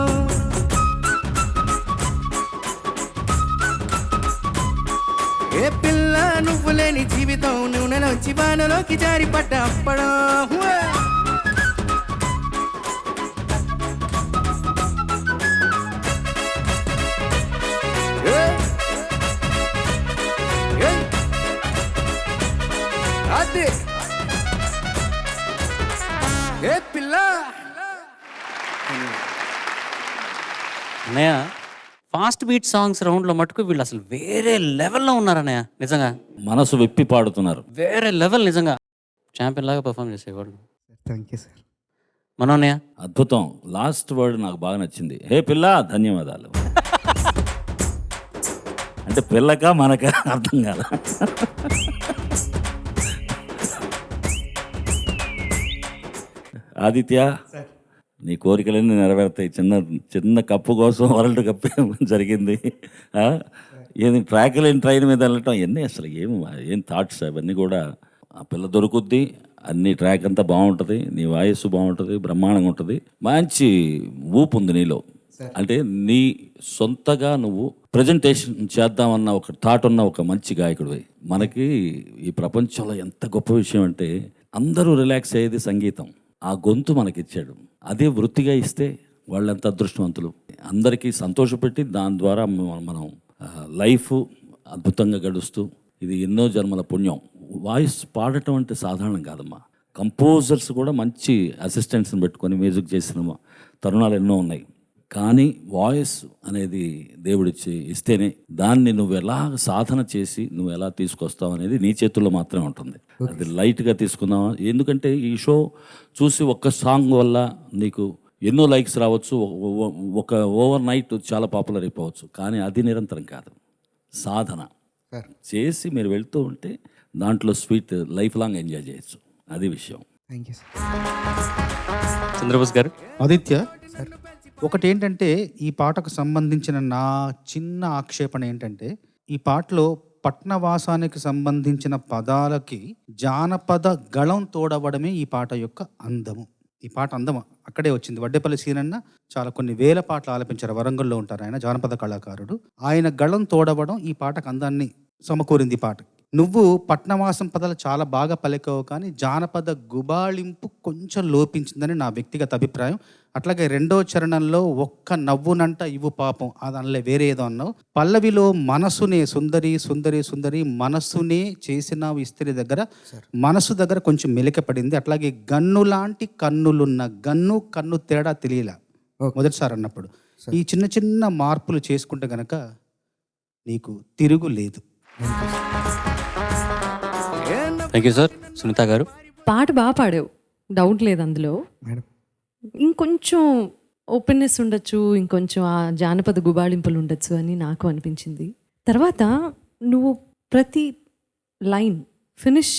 [SPEAKER 3] ఏ పిల్ల నువ్వు లేని జీవితం నూనెలోంచి బాణలోకి జారి పడ్డ అప్పడం అదే ఏ పిల్ల
[SPEAKER 2] అన్నయ్య ఫాస్ట్ బీట్ సాంగ్స్ రౌండ్లో మటుకు వీళ్ళు అసలు వేరే లెవెల్లో ఉన్నారు అన్నయ్య నిజంగా
[SPEAKER 4] మనసు విప్పి పాడుతున్నారు.
[SPEAKER 2] వేరే లెవెల్ నిజంగా ఛాంపియన్ లాగా పర్ఫామ్ చేసేవాళ్ళు.
[SPEAKER 5] Thank you sir.
[SPEAKER 2] మనం అన్నయ్య
[SPEAKER 4] అద్భుతం. లాస్ట్ వర్డ్ నాకు బాగా నచ్చింది. హే పిల్ల ధన్యవాదాలు. అంటే పిల్లక మనక అర్థం కాదు. ఆదిత్య నీ కోరికలన్నీ నెరవేరుతాయి. చిన్న చిన్న కప్పు కోసం వరల్డ్ కప్ జరిగింది. ఏది ట్రాక్ లేని ట్రైన్ మీద వెళ్ళటం ఇవన్నీ అసలు ఏం థాట్స్ అవన్నీ కూడా. ఆ పిల్ల దొరుకుద్ది, అన్ని ట్రాక్ అంతా బాగుంటుంది, నీ వాయిస్ బాగుంటుంది, బ్రహ్మాండంగా ఉంటుంది, మంచి ఊపు ఉంది నీలో. అంటే నీ సొంతగా నువ్వు ప్రజెంటేషన్ చేద్దామన్న ఒక థాట్ ఉన్న ఒక మంచి గాయకుడివి. మనకి ఈ ప్రపంచంలో ఎంత గొప్ప విషయం అంటే అందరూ రిలాక్స్ అయ్యేది సంగీతం. ఆ గొంతు మనకిచ్చాడు. అదే వృత్తిగా ఇస్తే వాళ్ళంత అదృష్టవంతులు. అందరికీ సంతోషపెట్టి దాని ద్వారా మనం లైఫ్ అద్భుతంగా గడుస్తూ, ఇది ఎన్నో జన్మల పుణ్యం. వాయిస్ పాడటం అంటే సాధారణం కాదమ్మా. కంపోజర్స్ కూడా మంచి అసిస్టెంట్స్ని పెట్టుకొని మ్యూజిక్ చేసిన తరుణాలు ఎన్నో ఉన్నాయి. కానీ వాయిస్ అనేది దేవుడిచ్చి ఇస్తేనే దాన్ని నువ్వు ఎలా సాధన చేసి నువ్వు ఎలా తీసుకొస్తావు అనేది నీ చేతుల్లో మాత్రమే ఉంటుంది. అది లైట్గా తీసుకుందామా? ఎందుకంటే ఈ షో చూసి ఒక్క సాంగ్ వల్ల నీకు ఎన్నో లైక్స్ రావచ్చు, ఒక ఓవర్ నైట్ చాలా పాపులర్ అయిపోవచ్చు. కానీ అది నిరంతరం కాదు, సాధన చేసి మీరు వెళ్తూ ఉంటే దాంట్లో స్వీట్ లైఫ్ లాంగ్ ఎంజాయ్ చేయొచ్చు. అది విషయం.
[SPEAKER 5] Thank you sir.
[SPEAKER 2] చంద్రబోస్ గారు.
[SPEAKER 5] ఆదిత్య సార్, ఒకటి ఏంటంటే ఈ పాటకు సంబంధించిన నా చిన్న ఆక్షేపణ ఏంటంటే, ఈ పాటలో పట్నవాసానికి సంబంధించిన పదాలకి జానపద గళం తోడవడమే ఈ పాట యొక్క అందము. ఈ పాట అందము అక్కడే వచ్చింది. వడ్డేపల్లి సీనన్న చాలా కొన్ని వేల పాటలు ఆలపించారు. వరంగల్లో ఉంటారు ఆయన, జానపద కళాకారుడు. ఆయన గళం తోడవడం ఈ పాటకు అందాన్ని సమకూరింది. ఈ పాట నువ్వు పట్నవాసం పదాలు చాలా బాగా పలికావు, కానీ జానపద గుబాళింపు కొంచెం లోపించిందని నా వ్యక్తిగత అభిప్రాయం. అట్లాగే రెండో చరణంలో ఒక్క నవ్వునంట ఇవ్వు పాపం, అది అనలే, వేరే ఏదో అన్నావు. పల్లవిలో మనసునే సుందరి సుందరి సుందరి మనస్సునే చేసినావు ఇస్త్రీ దగ్గర, మనసు దగ్గర కొంచెం మెలిక పడింది. అట్లాగే గన్ను లాంటి కన్నులున్న, గన్ను కన్ను తేడా తెలియలా మొదటిసారి అన్నప్పుడు. ఈ చిన్న చిన్న మార్పులు చేసుకుంటే గనక నీకు తిరుగు లేదు.
[SPEAKER 2] Thank you sir. సునీత గారు.
[SPEAKER 6] పాట బాగా పాడావు, డౌట్ లేదు అందులో.
[SPEAKER 3] మేడం
[SPEAKER 6] ఇంకొంచెం ఓపెన్నెస్ ఉండొచ్చు, ఇంకొంచెం ఆ జానపద గుబాళింపులు ఉండొచ్చు అని నాకు అనిపించింది. తర్వాత నువ్వు ప్రతి లైన్ ఫినిష్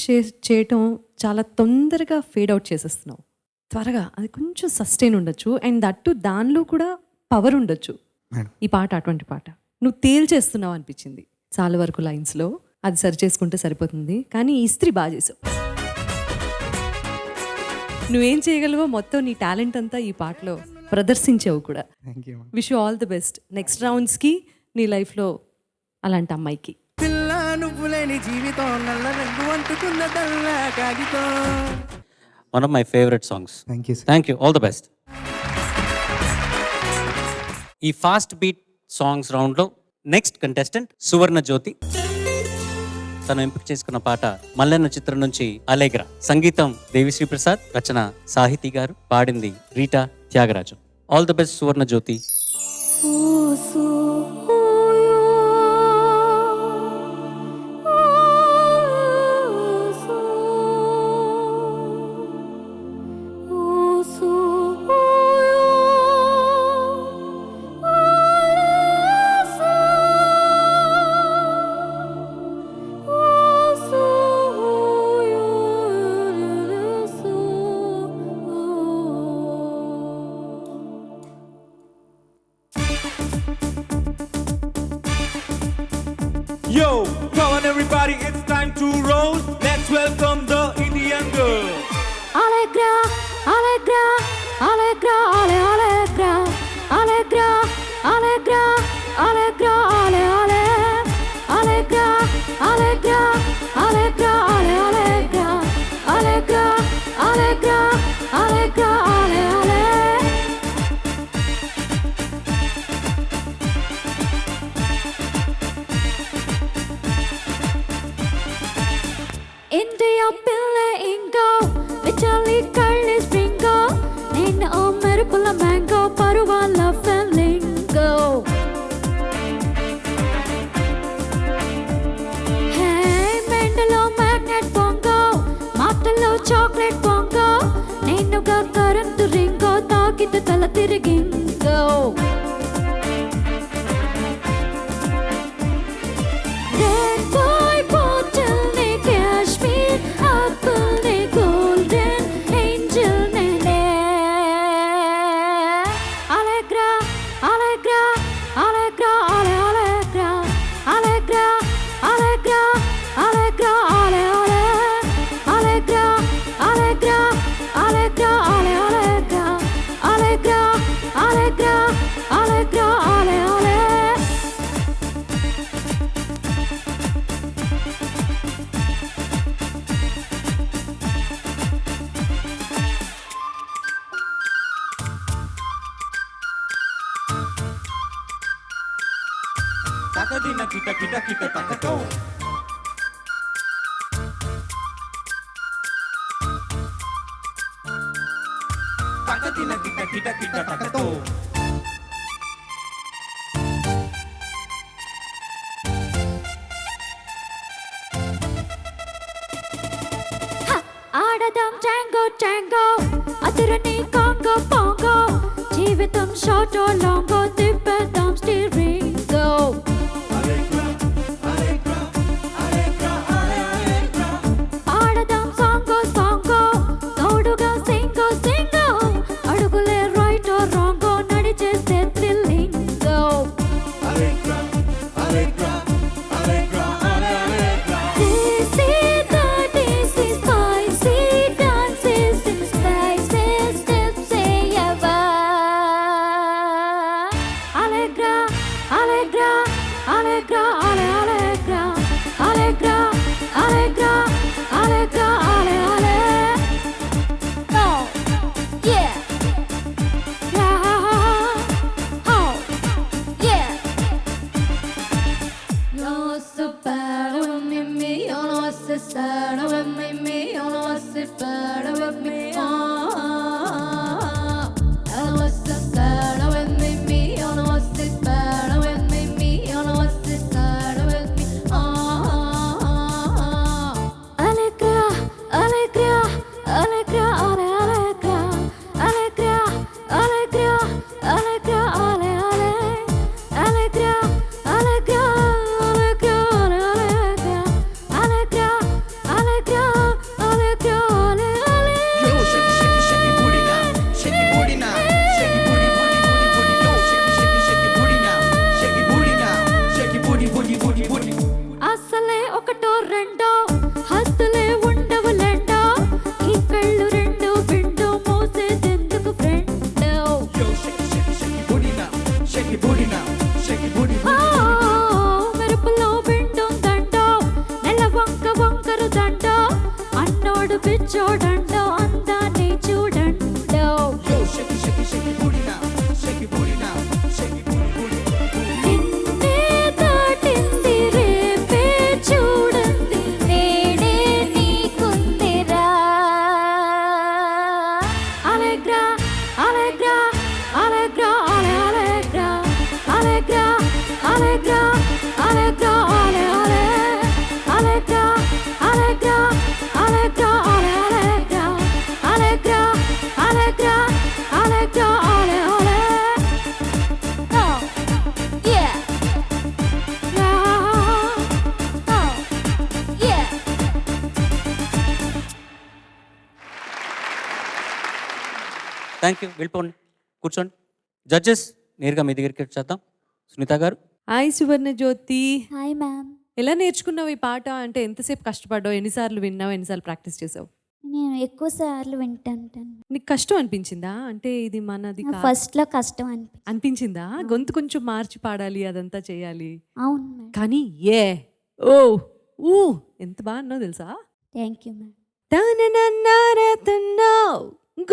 [SPEAKER 6] చేయటం చాలా తొందరగా ఫేడ్ అవుట్ చేసేస్తున్నావు త్వరగా. అది కొంచెం సస్టైన్ ఉండొచ్చు, అండ్ దట్టు దానిలో కూడా పవర్ ఉండొచ్చు.
[SPEAKER 3] మేడం
[SPEAKER 6] ఈ పాట అటువంటి పాట నువ్వు తేల్చేస్తున్నావు అనిపించింది చాలా వరకు లైన్స్లో. అది సరి చేసుకుంటే సరిపోతుంది, కానీ ఈ ఇస్త్రీ బాగా చేసావు. నువ్వేం చేయగలవో మొత్తం నీ టాలెంట్ అంతా ఈ పాటలో ప్రదర్శించావు కూడా.
[SPEAKER 3] Thank you.
[SPEAKER 6] Wish you all the best next రౌండ్స్కి నీ లైఫ్లో అలాంటి అమ్మాయికి.
[SPEAKER 3] పిల్ల నువ్వు లేని జీవితం నల్ల రంగు అంటుకున్న తెల్ల కాగితం.
[SPEAKER 2] One of my favourite songs.
[SPEAKER 3] Thank you sir.
[SPEAKER 2] Thank you, all the best. ఈ ఫాస్ట్ బీట్ సాంగ్స్ రౌండ్లో నెక్స్ట్ కంటెస్టెంట్ సువర్ణ జ్యోతి. తను ఎంపిక చేసుకున్న పాట మల్లెన్న చిత్రం నుంచి అలేగ్రా. సంగీతం దేవిశ్రీ ప్రసాద్, రచన సాహితీ గారు, పాడింది Rita Thyagaraju. All the best Suvarna Jyothi.
[SPEAKER 8] Yo, come on everybody, it's time to roll. Let's welcome the Indian girl.
[SPEAKER 7] Allegra, Allegra, Allegra, Allegra, Allegra, Allegra, Allegra, Allegra, Allegra, Allegra, Allegra, Allegra, Allegra, Allegra, Allegra. India pille ingo, Vitaly Carly springo, Nina o merpula mango, Paruvala flamingo. Hey, Mendelo magnet bongo, Matalo chocolate bongo, Nina ga current ringo, Takita tala tirigingo. Red boy bottle ne Kashmir, apple ne golden, angel ne Allegra, Allegra, Allegra, Allegra, Allegra, Allegra, Allegra, Allegra, Allegra, Allegra, Allegra, Allegra, Allegra, Allegra, Allegra.
[SPEAKER 8] Takadina kita kita kita takato. Takadina kita kita kita takato.
[SPEAKER 7] ఆడదాం tango tango అతరని Congo Pango జీవితం షార్టో లాంగో తిప్పేద్దాం స్టీరింగో ఆడదాం సాంగో సాంగో తోడుగా సింగో సింగో అడుగులే రైటో రాంగో నడిచేస్తే థ్రిల్లింగో Allegra, ఒకటో రెండో హద్దులే ఉండవు లెండో ఈ కళ్ళు రెండు విండో మోసేదెందుకు ఫ్రెండ్ మెరుపులో వింటుందండో నెల వంక వంకరు దండో అన్నోడు పిచ్చోడండో అందాన్ని చూడండో నిన్నే దాటింది రేపే చూడండి నేడే నీకుందిరా అలెగ్రా అలెగ్రా అలెగ్రా అలె అలెగ్రా అలెగ్రా అలెగ్రా అలెగ్రా అలె అలె అలెగ్రా అలెగ్రా అలెగ్రా అలె అలెగ్రా అలెగ్రా అలెగ్రా అలెగ్రా అలె అలె Oh, yeah. Oh, yeah.
[SPEAKER 2] Thank you, వెళ్ళిపోండి, కూర్చోండి. జడ్జెస్ నేరుగా మీ దగ్గరికి వచ్చేద్దాం. సునీత గారు.
[SPEAKER 6] Hi Suvarna Jyothi,
[SPEAKER 7] hi ma'am.
[SPEAKER 6] ఎలా నేర్చుకున్నావు ఈ పాట? అంటే ఎంతసేపు కష్టపడ్డావు, ఎన్నిసార్లు విన్నావు, ఎన్నిసార్లు ప్రాక్టీస్ చేసావు?
[SPEAKER 7] నేను ఎక్కువ సార్లు వింటుంటాను.
[SPEAKER 6] నీకు కష్టం అనిపించిందా? అంటే ఇది మనది కాదు
[SPEAKER 7] ఫస్ట్లో కష్టం
[SPEAKER 6] అనిపించిందా? గొంతు కొంచెం మార్చి పాడాలి, అదంతా చేయాలి.
[SPEAKER 7] అవును మ్యామ్.
[SPEAKER 6] కానీ ఏ ఓ ఊ ఎంత బాగా అన్నావు తెలుసా?
[SPEAKER 7] Thank you ma'am.
[SPEAKER 6] తననన్నారతున్నావు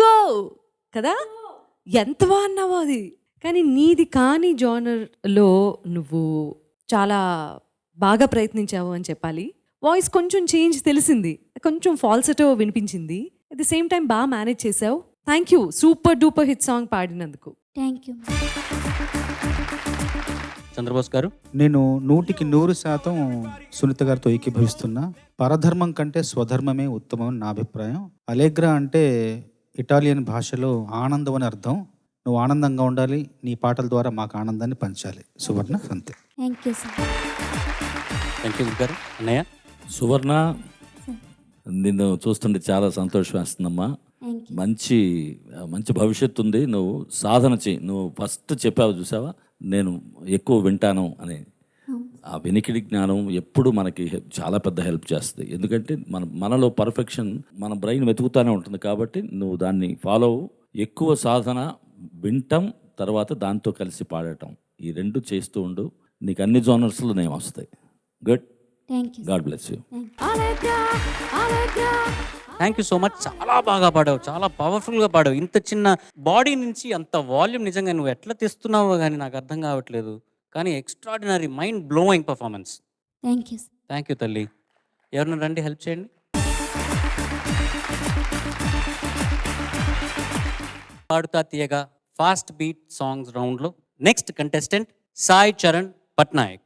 [SPEAKER 6] గో కదా, ఎంత బాగా అన్నావో అది. కానీ నీది కాని జానర్లో నువ్వు చాలా బాగా ప్రయత్నించావు అని చెప్పాలి. వాయిస్ కొంచెం చేంజ్ తెలిసింది, కొంచెం ఫాల్సెటో వినిపించింది. అట్ ద సేమ్ టైం బాగా మేనేజ్ చేసావు. Thank you, super duper hit song పాడినందుకు.
[SPEAKER 7] Thank you.
[SPEAKER 2] చంద్రబోస్ గారు.
[SPEAKER 5] నేను 100% సునీత గారితో ఏకీభవిస్తున్నా. పరధర్మం కంటే స్వధర్మమే ఉత్తమం అని నా అభిప్రాయం. అలెగ్రా అంటే ఇటాలియన్ భాషలో ఆనందం అని అర్థం. నువ్వు ఆనందంగా ఉండాలి, నీ పాటల ద్వారా మాకు ఆనందాన్ని పంచాలి. సువర్ణ, అంతే.
[SPEAKER 7] Thank you sir.
[SPEAKER 2] Thank you గారు. అన్నయ్య.
[SPEAKER 4] సువర్ణ, నిన్ను చూస్తుంటే చాలా సంతోషం వేస్తుందమ్మా.
[SPEAKER 7] Thank you.
[SPEAKER 4] మంచి భవిష్యత్తు ఉంది. నువ్వు సాధన చేయి. నువ్వు ఫస్ట్ చెప్పావు చూసావా, నేను ఎక్కువ వింటాను అని. ఆ వినికిడి జ్ఞానం ఎప్పుడు మనకి చాలా పెద్ద హెల్ప్ చేస్తుంది. ఎందుకంటే మనలో పర్ఫెక్షన్ మన బ్రెయిన్ వెతుకుతూనే ఉంటుంది. కాబట్టి నువ్వు దాన్ని ఫాలో, ఎక్కువ సాధన, వింటం, తర్వాత దాంతో కలిసి పాడటం, ఈ రెండు చేస్తూ ఉండు. నీకు అన్ని జోనర్స్లో నేమ్ వస్తాయి. Good.
[SPEAKER 7] Thank you.
[SPEAKER 4] God bless you.
[SPEAKER 2] Thank you so much. చాలా బాగా పాడావు, చాలా పవర్ఫుల్గా పాడావు. ఇంత చిన్న బాడీ నుంచి అంత వాల్యూమ్ నిజంగా నువ్వు ఎట్లా తెస్తున్నావో కానీ నాకు అర్థం కావట్లేదు. కానీ extraordinary, mind blowing performance.
[SPEAKER 7] Thank you.
[SPEAKER 2] Thank you తల్లి. ఎవరిని రండి, హెల్ప్ చేయండి. పాడుతా తీయగా ఫాస్ట్ బీట్ సాంగ్స్ రౌండ్లో next contestant Sai Charan Patnaik.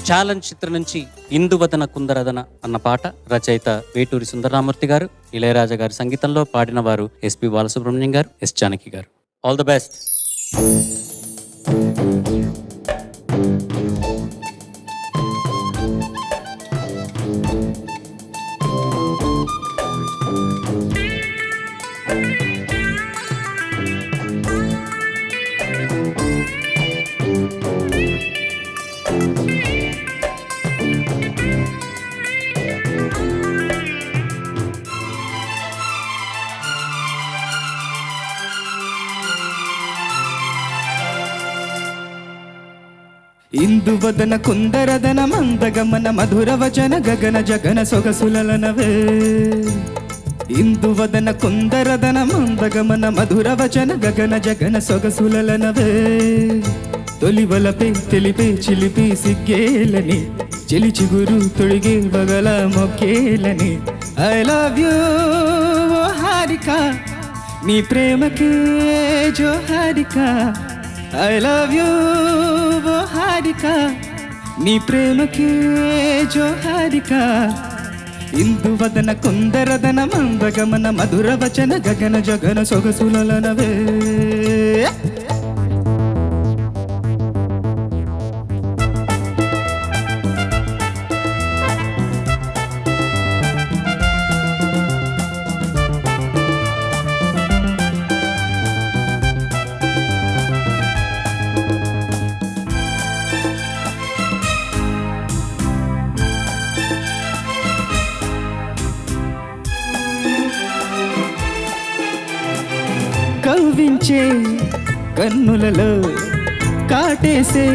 [SPEAKER 2] Challenge చిత్రం నుంచి ఇందువదన కుందరదన అన్న పాట రచయిత వేటూరి సుందరరామూర్తి గారు, ఇళయరాజా గారి సంగీతంలో పాడిన వారు ఎస్పి బాలసుబ్రహ్మణ్యం గారు, ఎస్ జానకి గారు. All the best.
[SPEAKER 3] ఇందువదన కుందరదన మందగమన మధుర వచన గగన జగన సొగసులనవే. ఇందువదన కుందరదన మందగమన మధుర వచన గగన జగన సొగసులనవే. తొలివలపే తెలిపే చిలిపి సిగ్గేలని, చిలి చిగురు తొడిగే బగల మొక్కేలని. ఐ లవ్ యూ హారిక, నీ ప్రేమకే జో హారిక. ఐ లవ్ యూ హారిక, నీ ప్రేమకే జో హారిక. ఇందువదన కుందరదన మందగమన మధుర వచన గగన జగన సొగసులనవే. కవ్వించే కన్నులలో కాటేసే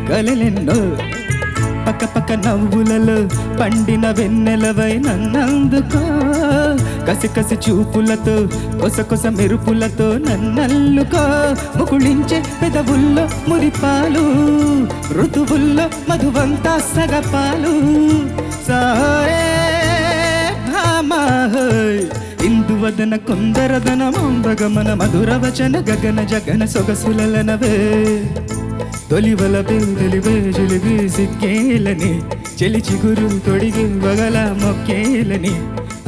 [SPEAKER 3] కలలెన్నో పక్క పక్క నవ్వులలో పండిన వెన్నెలవై నన్నందుకో కసి కసి చూపులతో కొస కొస మెరుపులతో నన్నల్లుకో ముకుళించే పెదవుల్లో మురిపాలు ఋతువుల్లో మధువంతా సగపాలు సారే భామాహోయ్ ఇందువదన కొందరదన మంబగమన మధుర వచన గగన జగన సొగసులనవే తొలివల పెందలివే జిలిబి సిక్కేలని చెలి చిగురు తొడిగి వగల మొక్కేలని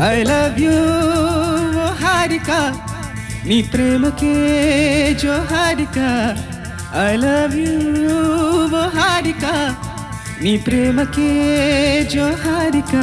[SPEAKER 3] ఐ లవ్ యూ హారిక నీ ప్రేమకే జో హారిక ఐ లవ్ యూ హారిక నీ ప్రేమకే జో హారిక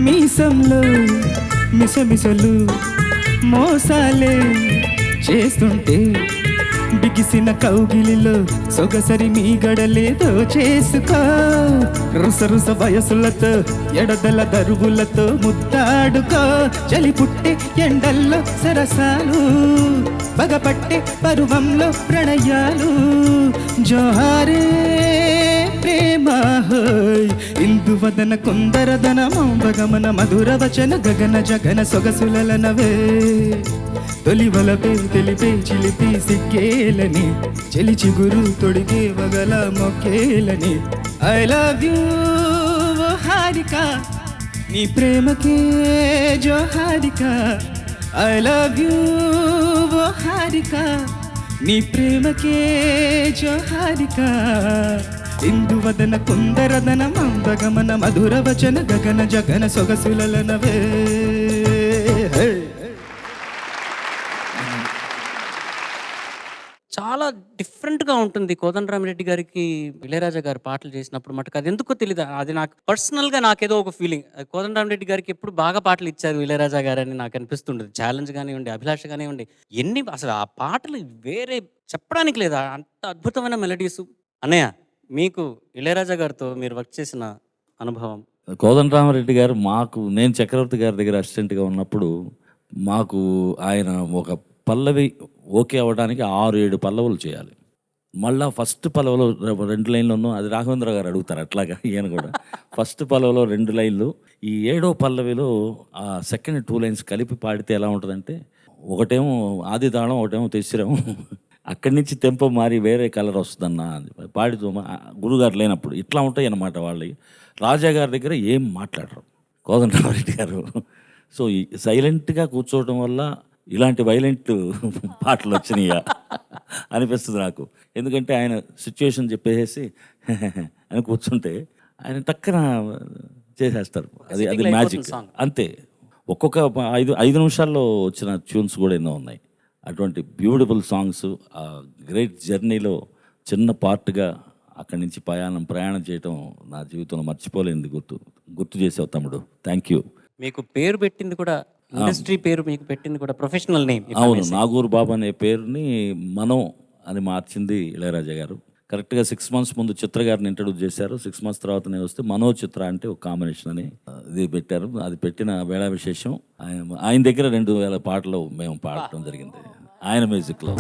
[SPEAKER 3] మీసంలో మిసమిసలు మోసాలే చేస్తుంటే బిగిసిన కౌగిలిలో సొగసరి మీ గడలేదో చేసుకో రుస రుస వయసులతో ఎడదల దరువులతో ముద్దాడుకో చలి పుట్టే ఎండల్లో సరసాలు పగపట్టే పరువంలో ప్రణయాలు జోహారే ప్రేమ హోయ్ ఇందువదన కొందరదన మౌంబగమన మధుర వచన గగన జగన సొగసులనవే తొలివల తెలిపే చిలిపి సిక్కేలని చెలి చిగురు తొడిగే వగల మొక్కేలని ఐ లవ్ యూ హారిక నీ ప్రేమకే జో హారిక ఐ లవ్ యూ హారిక నీ ప్రేమకే జో హారిక ఇందువదన కుందరదన మందగమన మధుర వచన గగన జగన సొగసులనవే
[SPEAKER 2] చాలా డిఫరెంట్గా ఉంటుంది కోదండరామిరెడ్డి గారికి ఇళయరాజా గారు పాటలు చేసినప్పుడు మటుకు అది ఎందుకో తెలియదు. అది నాకు పర్సనల్గా నాకేదో ఒక ఫీలింగ్. కోదండరామిరెడ్డి గారికి ఎప్పుడు బాగా పాటలు ఇచ్చారు ఇళయరాజా గారు అని నాకు అనిపిస్తుండేది. ఛాలెంజ్ కానివ్వండి, అభిలాష కానివ్వండి, ఎన్ని అసలు ఆ పాటలు వేరే చెప్పడానికి లేదా, అంత అద్భుతమైన మెలడీసు. అన్నయ్య, మీకు ఇళయరాజా గారితో మీరు వర్క్ చేసిన అనుభవం?
[SPEAKER 4] కోదండరామిరెడ్డి గారు నేను చక్రవర్తి గారి దగ్గర అసిస్టెంట్గా ఉన్నప్పుడు మాకు ఆయన ఒక పల్లవి ఓకే అవ్వడానికి 6-7 పల్లవులు చేయాలి. మళ్ళీ ఫస్ట్ పల్లవిలో 2 లైన్లను, అది రాఘవేంద్ర గారు అడుగుతారు అట్లాగా ఈయన కూడా. ఫస్ట్ పల్లవిలో 2 లైన్లు, ఈ 7వ పల్లవిలో ఆ సెకండ్ 2 లైన్స్ కలిపి పాడితే ఎలా ఉంటుందంటే, ఒకటేమో ఆది తాళం, ఒకటేమో తెచ్చిరం, అక్కడి నుంచి టెంపో మారి వేరే కలర్ వస్తుందన్న పాడితో గురుగారు లేనప్పుడు ఇట్లా ఉంటాయి అన్నమాట. వాళ్ళకి రాజా గారి దగ్గర ఏం మాట్లాడరు కోదండరామిరెడ్డి గారు. సో సైలెంట్గా కూర్చోవడం వల్ల ఇలాంటి వైలెంట్ పాటలు వచ్చినాయా అనిపిస్తుంది నాకు. ఎందుకంటే ఆయన సిచ్యువేషన్ చెప్పేసి అని కూర్చుంటే ఆయన టక్కన చేసేస్తారు. అది మ్యాజిక్ అంతే. ఒక్కొక్క 5 నిమిషాల్లో వచ్చిన ట్యూన్స్ కూడా ఎన్నో ఉన్నాయి. అటువంటి బ్యూటిఫుల్ సాంగ్స్. ఆ గ్రేట్ జర్నీలో చిన్న పార్ట్గా అక్కడి నుంచి ప్రయాణం చేయటం నా జీవితంలో మర్చిపోలేనిది. గుర్తు చేసావు తమ్ముడు, థ్యాంక్ యూ.
[SPEAKER 2] మీకు పేరు పెట్టింది కూడా, ఇండస్ట్రీ పేరు మీకు పెట్టింది కూడా ప్రొఫెషనల్ నేమ్.
[SPEAKER 4] అవును, నాగూర్ బాబు అనే పేరుని మనం అని మార్చింది ఇళయరాజా గారు. కరెక్ట్గా 6 months ముందు చిత్ర గారిని ఇంట్రడ్యూస్ చేశారు. 6 months తర్వాత నేను వస్తే మనో చిత్ర అంటే ఒక కాంబినేషన్ అని ఇది పెట్టారు. అది పెట్టిన వేళా విశేషం. ఆయన దగ్గర 2000 పాటలు మేము పాడటం జరిగింది ఆయన మ్యూజిక్లో.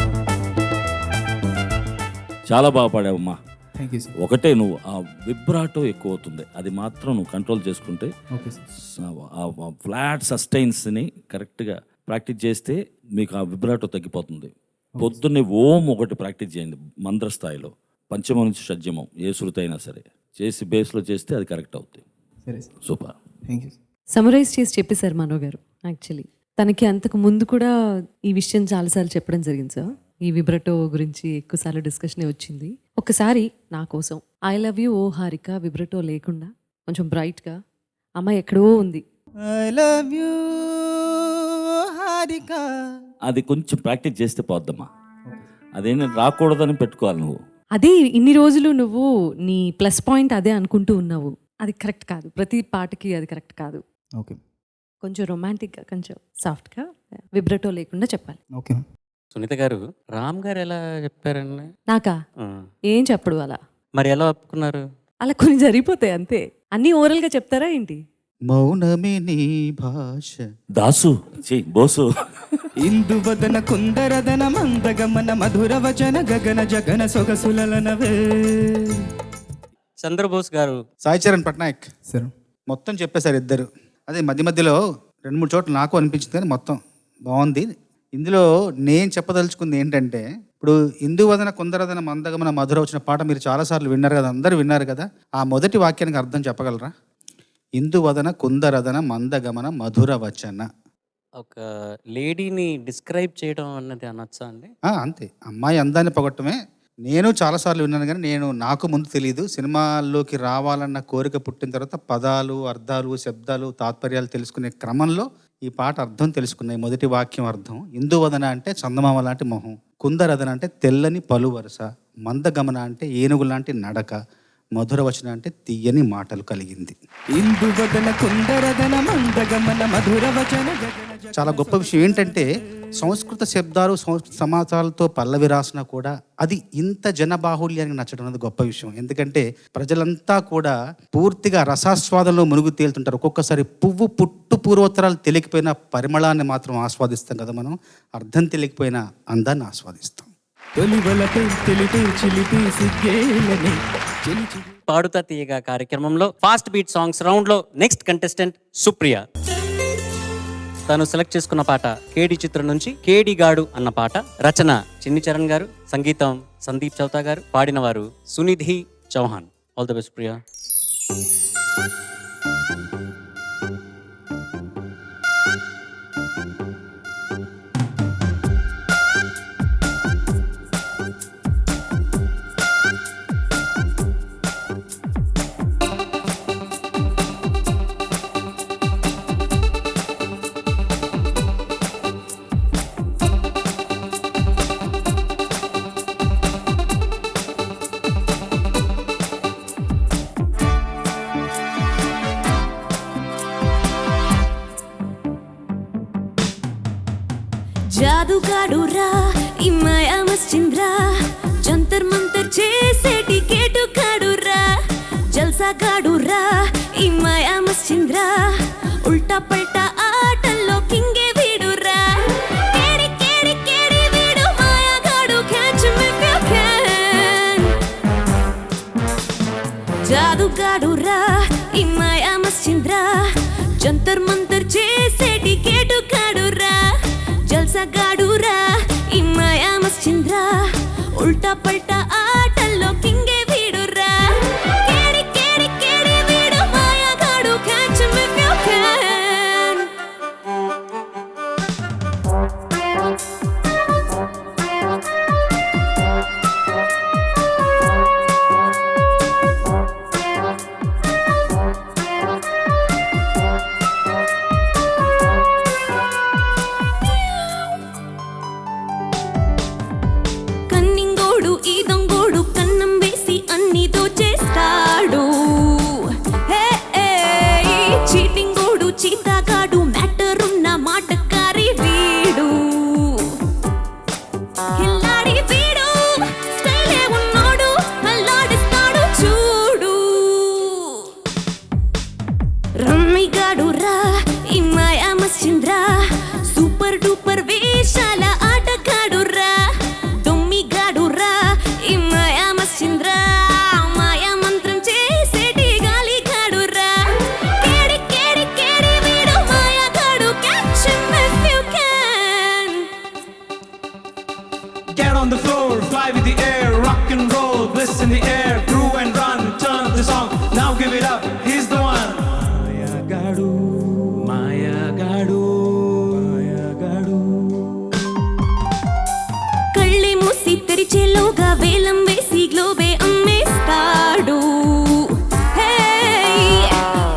[SPEAKER 4] చాలా బాగా పాడావమ్మా.
[SPEAKER 3] Thank you sir.
[SPEAKER 4] ఒకటే, నువ్వు ఆ విబ్రాటో ఎక్కువ అవుతుంది, అది మాత్రం నువ్వు కంట్రోల్ చేసుకుంటే,
[SPEAKER 3] ఓకే సార్.
[SPEAKER 4] ఆ ఫ్లాట్ సస్టైన్స్ని కరెక్ట్గా ప్రాక్టీస్ చేస్తే మీకు ఆ విబ్రాటో తగ్గిపోతుంది. పొద్దున్నే ఓం ఒకటి ప్రాక్టీస్ చేయండి మంత్ర స్థాయిలో, పంచమం నుంచి షడ్జమం, ఏ శృతి అయినా సరే చేసి బేస్లో చేస్తే అది కరెక్ట్ అవుతుంది.
[SPEAKER 3] సరే sir.
[SPEAKER 4] Super.
[SPEAKER 3] Thank you.
[SPEAKER 6] Summarise చేసి చెప్పేశారు మనో గారు. యాక్చువల్లీ తనకి అంతకు ముందు కూడా ఈ విషయం చాలాసార్లు చెప్పడం జరిగింది సార్. ఈ విబ్రటో గురించి ఎక్కువసార్లు డిస్కషన్ వచ్చింది. ఒకసారి నా కోసం ఐ లవ్ యూ ఓ హారిక విబ్రటో లేకుండా కొంచెం బ్రైట్గా, అమ్మాయి ఎక్కడో ఉంది,
[SPEAKER 3] I love you Harika Radhika.
[SPEAKER 4] అది కొంచెం ప్రాక్టీస్ చేస్తే పోద్దమ్మా. అదేంటి రాకూడదని పెట్టుకోవాలి నువ్వు.
[SPEAKER 6] అదే ఇన్ని రోజులు నువ్వు నీ ప్లస్ పాయింట్ అదే అనుకుంటూ ఉన్నావు. అది కరెక్ట్ కాదు. ప్రతి పాటకి అది కరెక్ట్ కాదు.
[SPEAKER 3] ఓకే
[SPEAKER 6] కొంచెం రొమాంటిక్గా, కొంచెం సాఫ్ట్గా, విబ్రటో లేకుండా చెప్పాలి.
[SPEAKER 3] ఓకే.
[SPEAKER 2] సునీత గారు, రామ్ గారు ఎలా చెప్పారండి?
[SPEAKER 6] నాకా ఏం చెప్పడు అలా.
[SPEAKER 2] మరి ఎలా ఒప్పుకున్నారు?
[SPEAKER 6] అలా కొన్ని జరిగిపోతాయి అంతే. అన్నీ ఓరల్గా చెప్తారా ఏంటి?
[SPEAKER 5] మౌనమే నీ భాష.
[SPEAKER 4] దాసు బోసు.
[SPEAKER 3] ఇందువదన కుందరదన మందగమన మధుర వచన గగన జగన సొగసులనవే.
[SPEAKER 2] చంద్రబోస్ గారు.
[SPEAKER 5] సాయి చరణ్ పట్నాయక్
[SPEAKER 3] సార్
[SPEAKER 5] మొత్తం చెప్పేశారు ఇద్దరు. అదే మధ్య మధ్యలో 2-3 చోట్ల నాకు అనిపించింది, కానీ మొత్తం బాగుంది. ఇందులో నేను చెప్పదలుచుకుంది ఏంటంటే, ఇప్పుడు ఇందువదన కుందరదన మందగమన మధుర వచ్చిన పాట మీరు చాలాసార్లు విన్నారు కదా, అందరూ విన్నారు కదా. ఆ మొదటి వాక్యానికి అర్థం చెప్పగలరా? ఇందువదన కుందరదన మందగమన మధుర వచన.
[SPEAKER 2] ఒక లేడీని డిస్క్రైబ్ చేయడం అన్నది అనొచ్చా అండి?
[SPEAKER 5] అంతే, అమ్మాయి అందాన్ని పొగట్టమే. నేను చాలాసార్లు విన్నాను, కానీ నాకు ముందు తెలియదు. సినిమాల్లోకి రావాలన్న కోరిక పుట్టిన తర్వాత పదాలు, అర్థాలు, శబ్దాలు, తాత్పర్యాలు తెలుసుకునే క్రమంలో ఈ పాట అర్థం తెలుసుకున్నాయి. మొదటి వాక్యం అర్థం, ఇందువదన అంటే చందమామ లాంటి మొహం, కుందరదన అంటే తెల్లని పలు వరుస, మందగమన అంటే ఏనుగు లాంటి నడక, మధుర వచన అంటే తీయని మాటలు కలిగింది.
[SPEAKER 3] ఇందువదన కుందరదన మందగమన మధుర వచన గగన.
[SPEAKER 5] చాలా గొప్ప విషయం ఏంటంటే, సంస్కృత శబ్దాలు, సంస్కృత సమాచారాలతో పల్లవి రాసినా కూడా అది ఇంత జనబాహుళ్యానికి నచ్చడం అనేది గొప్ప విషయం. ఎందుకంటే ప్రజలంతా కూడా పూర్తిగా రసాస్వాదంలో మునుగు తేలుతుంటారు. ఒక్కొక్కసారి పువ్వు పుట్టు పూర్వోత్తరాలు తెలియకపోయినా పరిమళాన్ని మాత్రం ఆస్వాదిస్తాం కదా మనం. అర్థం తెలియకపోయినా అందాన్ని ఆస్వాదిస్తాం.
[SPEAKER 3] తొలివలపై తెలిపే చిలిపి సిగ్గేలని.
[SPEAKER 2] పాడుతా తీయగా కార్యక్రమంలో ఫాస్ట్ బీట్ సాంగ్స్ రౌండ్ లో నెక్స్ట్ కంటెస్టెంట్ సుప్రియ. తను సెలెక్ట్ చేసుకున్న పాట కేడి చిత్రం నుంచి కేడి గాడు అన్న పాట. రచన చిన్ని చరణ్ గారు, సంగీతం సందీప్ చౌతా గారు, పాడిన వారు Sunidhi Chauhan. All the best Priya.
[SPEAKER 7] జాదుగాడురా ఈ మాయా మస్చింద్రా, జంతర్ మంతర్ చేసే టికెట్ కాడురా, జల్సా గాడురా ఈ మాయా మస్చింద్రా, ఉల్టా పల్టా ఆటల్లో కింగే వీడురా, కేడి కేడి కేడి వీడు మాయాగాడు, catch him if you can. జాదుగాడురా ఈ మాయా మస్చింద్రా, జంతర్ మంతర్ చేసే టికెట్ కాడురా, జల్సా గాడురా ఈ మాయా మస్చింద్రా, ఉల్టా పల్టా ఆటల్లో కింగే వీడురా, కేడి కేడి కేడి వీడు మాయాగాడు, catch him if you can. కన్నింగోడు ఈ దొంగోడు కన్నం వేసి అన్ని దోచేస్తాడు, హే ఈ చీటింగోడు చీతాగాడు, మ్యాటర్ ఉన్న మాటకారి వీడు, కిల్లాడి వీడు, స్టైలే ఉన్నోడు, అల్లాడిస్తాడు చూడు, రమ్మిగాడురా ఈ మాయా మస్చింద్రా, సూపర్ డూపర్ వేషాల ఆటగాడురా, దొమ్మిగాడురా ఈ మాయా మస్చింద్రా, మాయా మంత్రం చేసేటి గాలిగాడురా, కేడి కేడి కేడి వీడు మాయాగాడు, catch him if you can.
[SPEAKER 8] Get on the floor, fly with the air, rock and roll, bliss in the air, groove and run, turn the song, now give it up, he's the one. మాయాగాడు మాయాగాడు మాయాగాడు.
[SPEAKER 7] కళ్ళే మూసి తెరిచేలోగా వేలం వేసి గ్లోబే అమ్మేస్తాడు, హే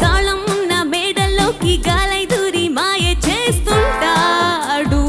[SPEAKER 7] తాళం ఉన్న మేడలోకి గాలై దూరి మాయ చేస్తుంటాడు,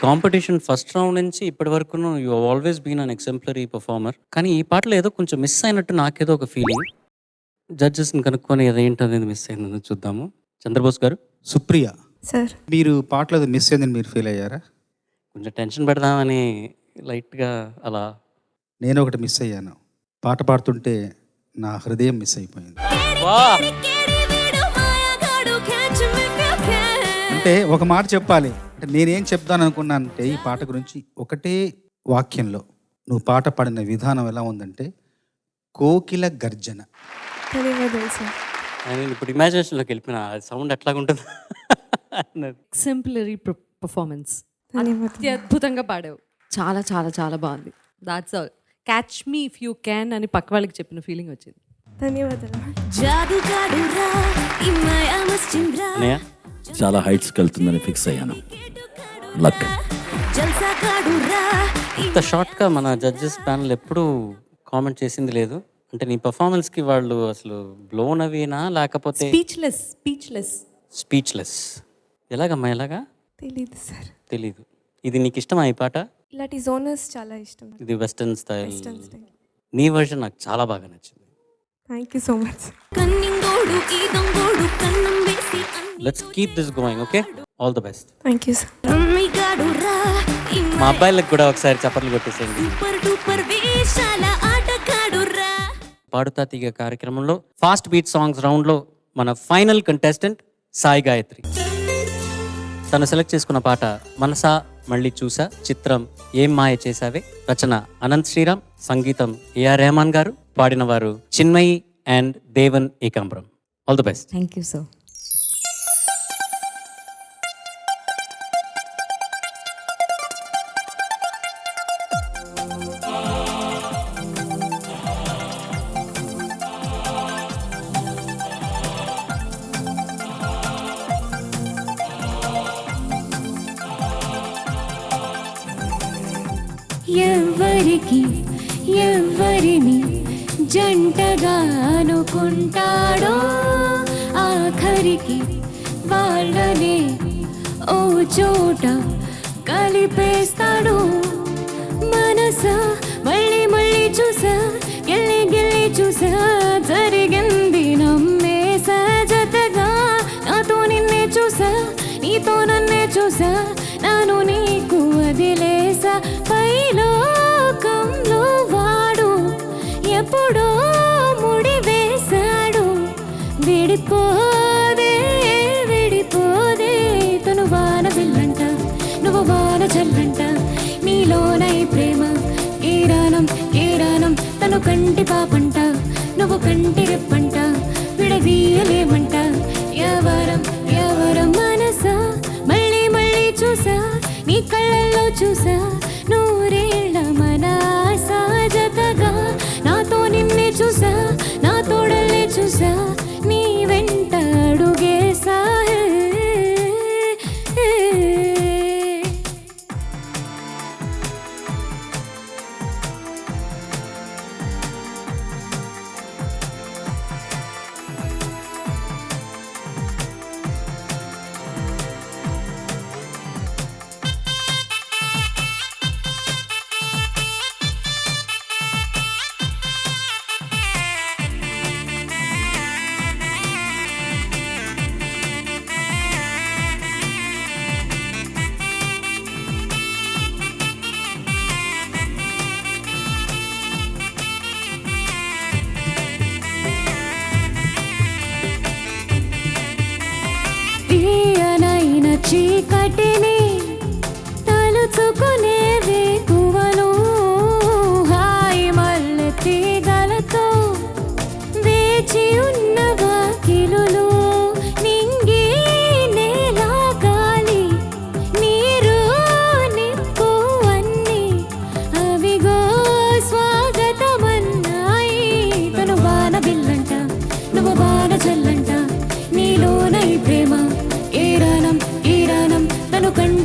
[SPEAKER 2] competition first round నుంచి ఇప్పటి వరకు you always been an exemplary performer. కానీ ఈ పాటలో ఏదో కొంచెం మిస్ అయినట్టు నాకేదో ఒక ఫీలింగ్. జడ్జెస్ని కనుక్కొని అదేంటనేది మిస్ అయిందని చూద్దాము. చంద్రబోస్ గారు.
[SPEAKER 5] సుప్రియ,
[SPEAKER 6] సార్
[SPEAKER 5] మీరు పాటలో మిస్ అయిందని మీరు ఫీల్ అయ్యారా?
[SPEAKER 2] కొంచెం టెన్షన్ పెడదామని లైట్గా అలా.
[SPEAKER 5] నేను ఒకటి మిస్ అయ్యాను. పాట పాడుతుంటే నా హృదయం మిస్ అయిపోయింది. అంటే ఒక మాట చెప్పాలి అంటే నేనేం చెప్తాను అనుకున్నానంటే ఈ పాట గురించి ఒకటే వాక్యంలో నువ్వు పాట పాడిన విధానం ఎలా ఉందంటే కోకిల గర్జన.
[SPEAKER 6] ధన్యవాదాలు సార్.
[SPEAKER 2] నేను ఇప్పుడు ఇమాజినేషన్లోకి వెళ్ళిపోయిన సౌండ్ ఎట్లాగుంటుంది అన్నది.
[SPEAKER 6] Exemplary performance. అద్భుతంగా పాడావు. చాలా చాలా చాలా బాగుంది. That's all. Catch me if you can అని పక్క వాళ్ళకి చెప్పిన ఫీలింగ్ వచ్చింది. ధన్యవాదాలు.
[SPEAKER 2] అన్నయ్య
[SPEAKER 4] చాలా హైట్స్కి వెళ్తుందని ఫిక్స్ అయ్యాను. లక్.
[SPEAKER 2] ఇంత షార్ట్గా మన జడ్జెస్ ప్యానల్ ఎప్పుడూ కామెంట్ చేసింది లేదు. అంటే నీ పర్ఫార్మెన్స్కి వాళ్ళు అసలు బ్లోన్ అవినా లేకపోతే స్పీచ్లెస్. ఎలాగమ్మా ఎలాగా
[SPEAKER 9] తెలీదు సార్.
[SPEAKER 2] తెలీదు. ఇది నీకు ఇష్టమా ఈ పాట?
[SPEAKER 9] ఇలాంటి జోనర్స్ చాలా ఇష్టం.
[SPEAKER 2] ఇది వెస్టర్న్ స్టైల్. నీ వర్షన్ నాకు చాలా బాగా నచ్చింది.
[SPEAKER 9] Thank you so much.
[SPEAKER 2] Let's keep this going. Okay, all the best.
[SPEAKER 9] Thank you sir.
[SPEAKER 2] మా అబ్బాయిలకు కూడా ఒకసారి చప్పట్లు కొట్టేసేయండి. పాడుతా తీగ కార్యక్రమంలో ఫాస్ట్ బీట్ సాంగ్స్ రౌండ్లో మన ఫైనల్ కంటెస్టెంట్ సాయి గాయత్రి. తను సెలెక్ట్ చేసుకున్న పాట మనసా మళ్ళీ చూసా, చిత్రం ఏం మాయ చేసావే, రచన అనంత్ శ్రీరామ్, సంగీతం ఏఆర్ రెహమాన్ గారు, పాడిన వారు Chinmayi and Devan Ekambaram. All the best.
[SPEAKER 6] Thank you sir.
[SPEAKER 7] ఎవరికి ఎవరిని జంటగా అనుకుంటాడో ఆఖరికి వాళ్ళనే ఓ చోట కలిపేస్తాడు. మనసా మళ్ళీ మళ్ళీ చూసా, గెల్లి గెల్లి చూసా, జరిగింది నమ్మేసా, జతగా నాతో నిన్నే చూసా, నీతో నన్నే చూసా, నాను నీకు వదిలేసా. పైలోకంలో వాడు ఎప్పుడో ముడి వేశాడు. విడిపోదే విడిపోదే, తను వాన విల్లంట, నువ్వు వాన చల్లంట, నీలోనై ప్రేమ కీరానం కీరానం, తను కంటి పాపంట, నువ్వు కంటి రెప్పంట, విడదీయలేమంట. ఎవరం ఎవరం మనసా మళ్ళీ మళ్ళీ చూసా, నీ కళ్ళల్లో చూసా, నూరేళ్ళ మన సహజతగా నాతో నిన్నే చూసా, నా తోడల్లే చూసా, నీ వెంట అడుగేసా. తీయనైన చీకటిని తలుచుకునే వేకువను, హాయి మల్లె తీగలతో వేచి ఉన్న వాకిలులు, నింగి నేల గాలి నీరు నిప్పు అన్ని అవిగో స్వాగతమన్నాయి. తను వాన బిల్లంట, నువ్వు వాన చల్లంట, నీలోనై ప్రేమ కీరానం కీరానం, తను కంటి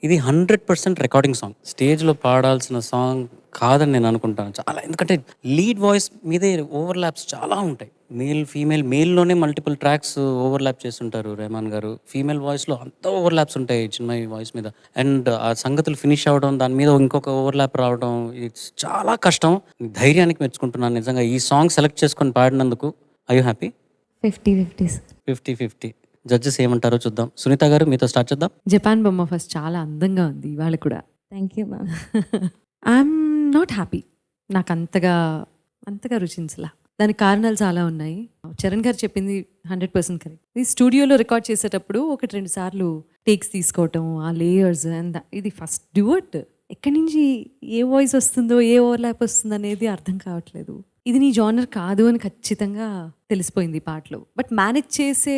[SPEAKER 2] ఇది 100% రికార్డింగ్ సాంగ్. స్టేజ్లో పాడాల్సిన సాంగ్ కాదని నేను అనుకుంటాను చాలా. ఎందుకంటే లీడ్ వాయిస్ మీదే ఓవర్లాప్స్ చాలా ఉంటాయి. మేల్ ఫీమేల్, మేల్లోనే మల్టిపుల్ ట్రాక్స్ ఓవర్లాప్ చేస్తుంటారు రెహమాన్ గారు. ఫీమేల్ వాయిస్లో అంత ఓవర్లాప్స్ ఉంటాయి చిన్మయి వాయిస్ మీద. అండ్ ఆ సంగతులు ఫినిష్ అవ్వడం, దాని మీద ఇంకొక ఓవర్లాప్ రావడం, ఇట్స్ చాలా కష్టం. ధైర్యానికి మెచ్చుకుంటున్నాను నిజంగా. ఈ సాంగ్ సెలెక్ట్ చేసుకొని పాడినందుకు. I you happy?
[SPEAKER 6] 50-50 sir.
[SPEAKER 2] 50-50. Judges ఏమంటారో చూద్దాం. సునీత గారు మీతో స్టార్ట్ చేద్దాం.
[SPEAKER 6] జపాన్ బొమ్మ ఫస్ట్ చాలా అందంగా ఉంది ఇవాళ కూడా.
[SPEAKER 7] Thank you ma'am.
[SPEAKER 6] I'm not happy. నాకు అంతగా రుచించలా. దానికి కారణాలు చాలా ఉన్నాయి. చరణ్ గారు చెప్పింది 100% కరెక్ట్. ఈ స్టూడియోలో రికార్డ్ చేసేటప్పుడు 1-2 సార్లు టేక్స్ తీసుకోవటం, ఆ లేయర్స్ అండ్ ఇది ఫస్ట్ డ్యూట్. ఎక్కడి నుంచి ఏ వాయిస్ వస్తుందో, ఏ ఓవర్లాప్ వస్తుందో అనేది అర్థం కావట్లేదు. ఇది నీ జానర్ కాదు అని ఖచ్చితంగా తెలిసిపోయింది ఈ పాటలో. బట్ మేనేజ్ చేసే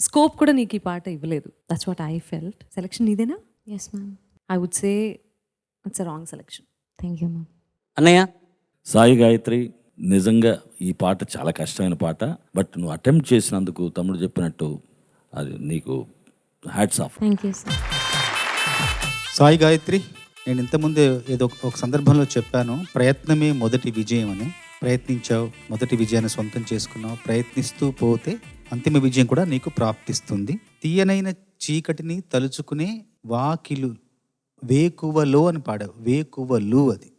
[SPEAKER 6] స్కోప్ కూడా నీకు ఈ పాట ఇవ్వలేదు. That's what I felt. Selection నీదేనా?
[SPEAKER 7] Yes ma'am.
[SPEAKER 6] I would say it's a wrong selection.
[SPEAKER 7] Thank you ma'am.
[SPEAKER 2] అన్నయ్య?
[SPEAKER 4] సాయి గాయత్రి, నిజంగా ఈ పాట చాలా కష్టమైన పాట. బట్ నువ్వు అటెంప్ట్ చేసినందుకు తమ్ముడు చెప్పినట్టు అది నీకు hats off.
[SPEAKER 7] Thank you sir.
[SPEAKER 5] Sai Gayatri, నేను ఇంతకుముందే ఏదో ఒక సందర్భంలో చెప్పాను, ప్రయత్నమే మొదటి విజయం అని. ప్రయత్నించావు, మొదటి విజయాన్ని సొంతం చేసుకున్నావు. ప్రయత్నిస్తూ పోతే అంతిమ విజయం కూడా నీకు ప్రాప్తిస్తుంది. తీయనైన చీకటిని తలుచుకునే వాకిలు వేకువలో అని పాడావు. వేకువలు అది.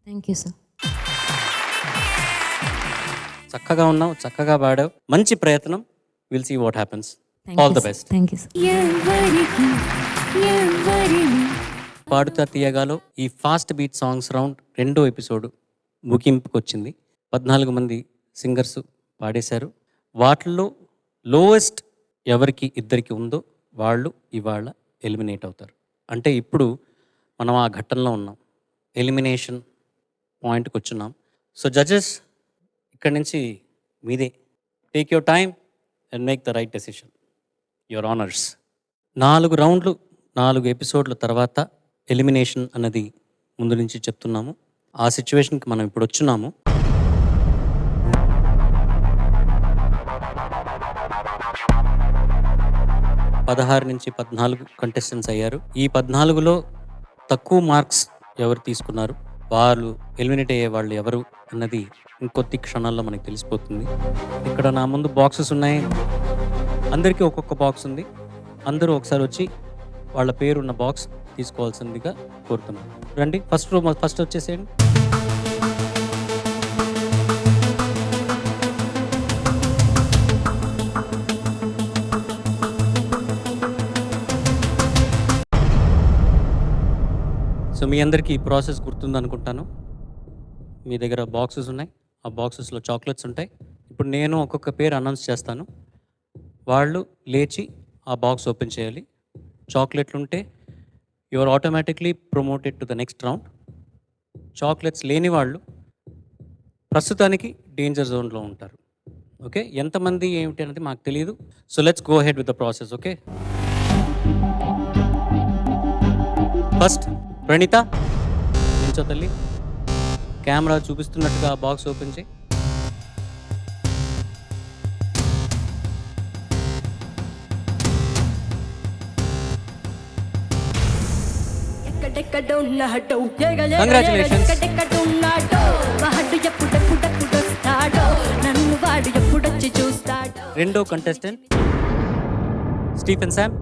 [SPEAKER 7] Thank you sir.
[SPEAKER 2] చక్కగా ఉన్నావు, చక్కగా పాడావు, మంచి ప్రయత్నం. Will see what happens. All the best.
[SPEAKER 7] Thank you sir.
[SPEAKER 2] పాడుతా తీయగాలో ఈ ఫాస్ట్ బీట్ సాంగ్స్ రౌండ్ 2వ ఎపిసోడ్ ముగింపుకు వచ్చింది. 14 మంది సింగర్స్ పాడేశారు. వాటిల్లో లోయెస్ట్ ఎవరికి ఇద్దరికి ఉందో వాళ్ళు ఇవాళ ఎలిమినేట్ అవుతారు. అంటే ఇప్పుడు మనం ఆ ఘట్టంలో ఉన్నాం, ఎలిమినేషన్ పాయింట్కి వచ్చున్నాం. సో జడ్జెస్, ఇక్కడి నుంచి మీదే. Take your time and make the right decision. Your honours. 4 రౌండ్లు 4 ఎపిసోడ్ల తర్వాత ఎలిమినేషన్ అన్నది ముందు నుంచి చెప్తున్నాము. ఆ సిచ్యువేషన్కి మనం ఇప్పుడు వచ్చున్నాము. పదహారు నుంచి 14 కంటెస్టెంట్స్ అయ్యారు. ఈ 14లో తక్కువ మార్క్స్ ఎవరు తీసుకున్నారు, వాళ్ళు ఎలిమినేట్ అయ్యే వాళ్ళు ఎవరు అన్నది ఇంకొద్ది క్షణాల్లో మనకి తెలిసిపోతుంది. ఇక్కడ నా ముందు బాక్సెస్ ఉన్నాయి. అందరికీ ఒక్కొక్క బాక్స్ ఉంది. అందరూ ఒకసారి వచ్చి వాళ్ళ పేరున్న బాక్స్ తీసుకోవాల్సిందిగా కోరుతున్నాను. రండి, ఫస్ట్ వచ్చేసేయండి. సో మీ అందరికీ ఈ ప్రాసెస్ గుర్తుందనుకుంటాను. మీ దగ్గర బాక్సెస్ ఉన్నాయి. ఆ బాక్సెస్లో చాక్లెట్స్ ఉంటాయి. ఇప్పుడు నేను ఒక్కొక్క పేరు అనౌన్స్ చేస్తాను. వాళ్ళు లేచి ఆ బాక్స్ ఓపెన్ చేయాలి. చాక్లెట్లు ఉంటే you are automatically promoted to the next round. Chocolates లేని వాళ్ళు ప్రస్తుతానికి డేంజర్ జోన్లో ఉంటారు. ఓకే, ఎంతమంది ఏమిటి అనేది మాకు తెలియదు. So let's go head with the process. Okay, first Praneetha నించో తల్లి. కెమెరా చూపిస్తున్నట్టుగా బాక్స్ ఓపెన్ చేయి. కంగ్రాచులేషన్స్. రెండో కంటెస్టెంట్ స్టీఫెన్ శామ్.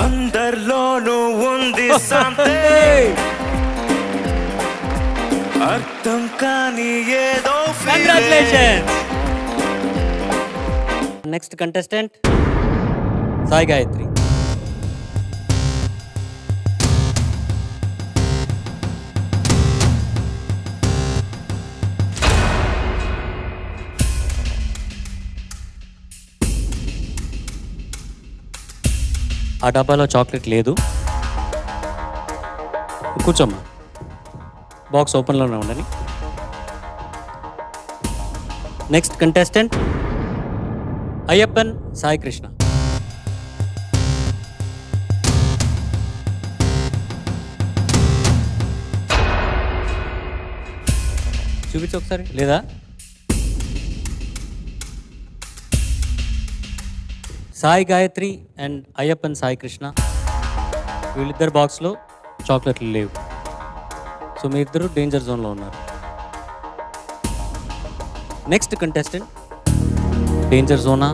[SPEAKER 1] అందరిలోనూ ఉంది అర్థం కాని ఏదో.
[SPEAKER 2] Congratulations. Next contestant Sai Gayatri. ఆ డబ్బాలో చాక్లెట్ లేదు. కూర్చోమ్మా, బాక్స్ ఓపెన్లోనే ఉండని. Next contestant Ayyappan Sai Krishna. చూపించు ఒకసారి. లేదా సాయి గాయత్రి అండ్ అయ్యప్పన్ సాయి కృష్ణ వీళ్ళిద్దరు బాక్స్లో చాక్లెట్లు లేవు. సో మీ ఇద్దరు డేంజర్ జోన్లో ఉన్నారు. నెక్స్ట్ కంటెస్టెంట్ డేంజర్ జోనా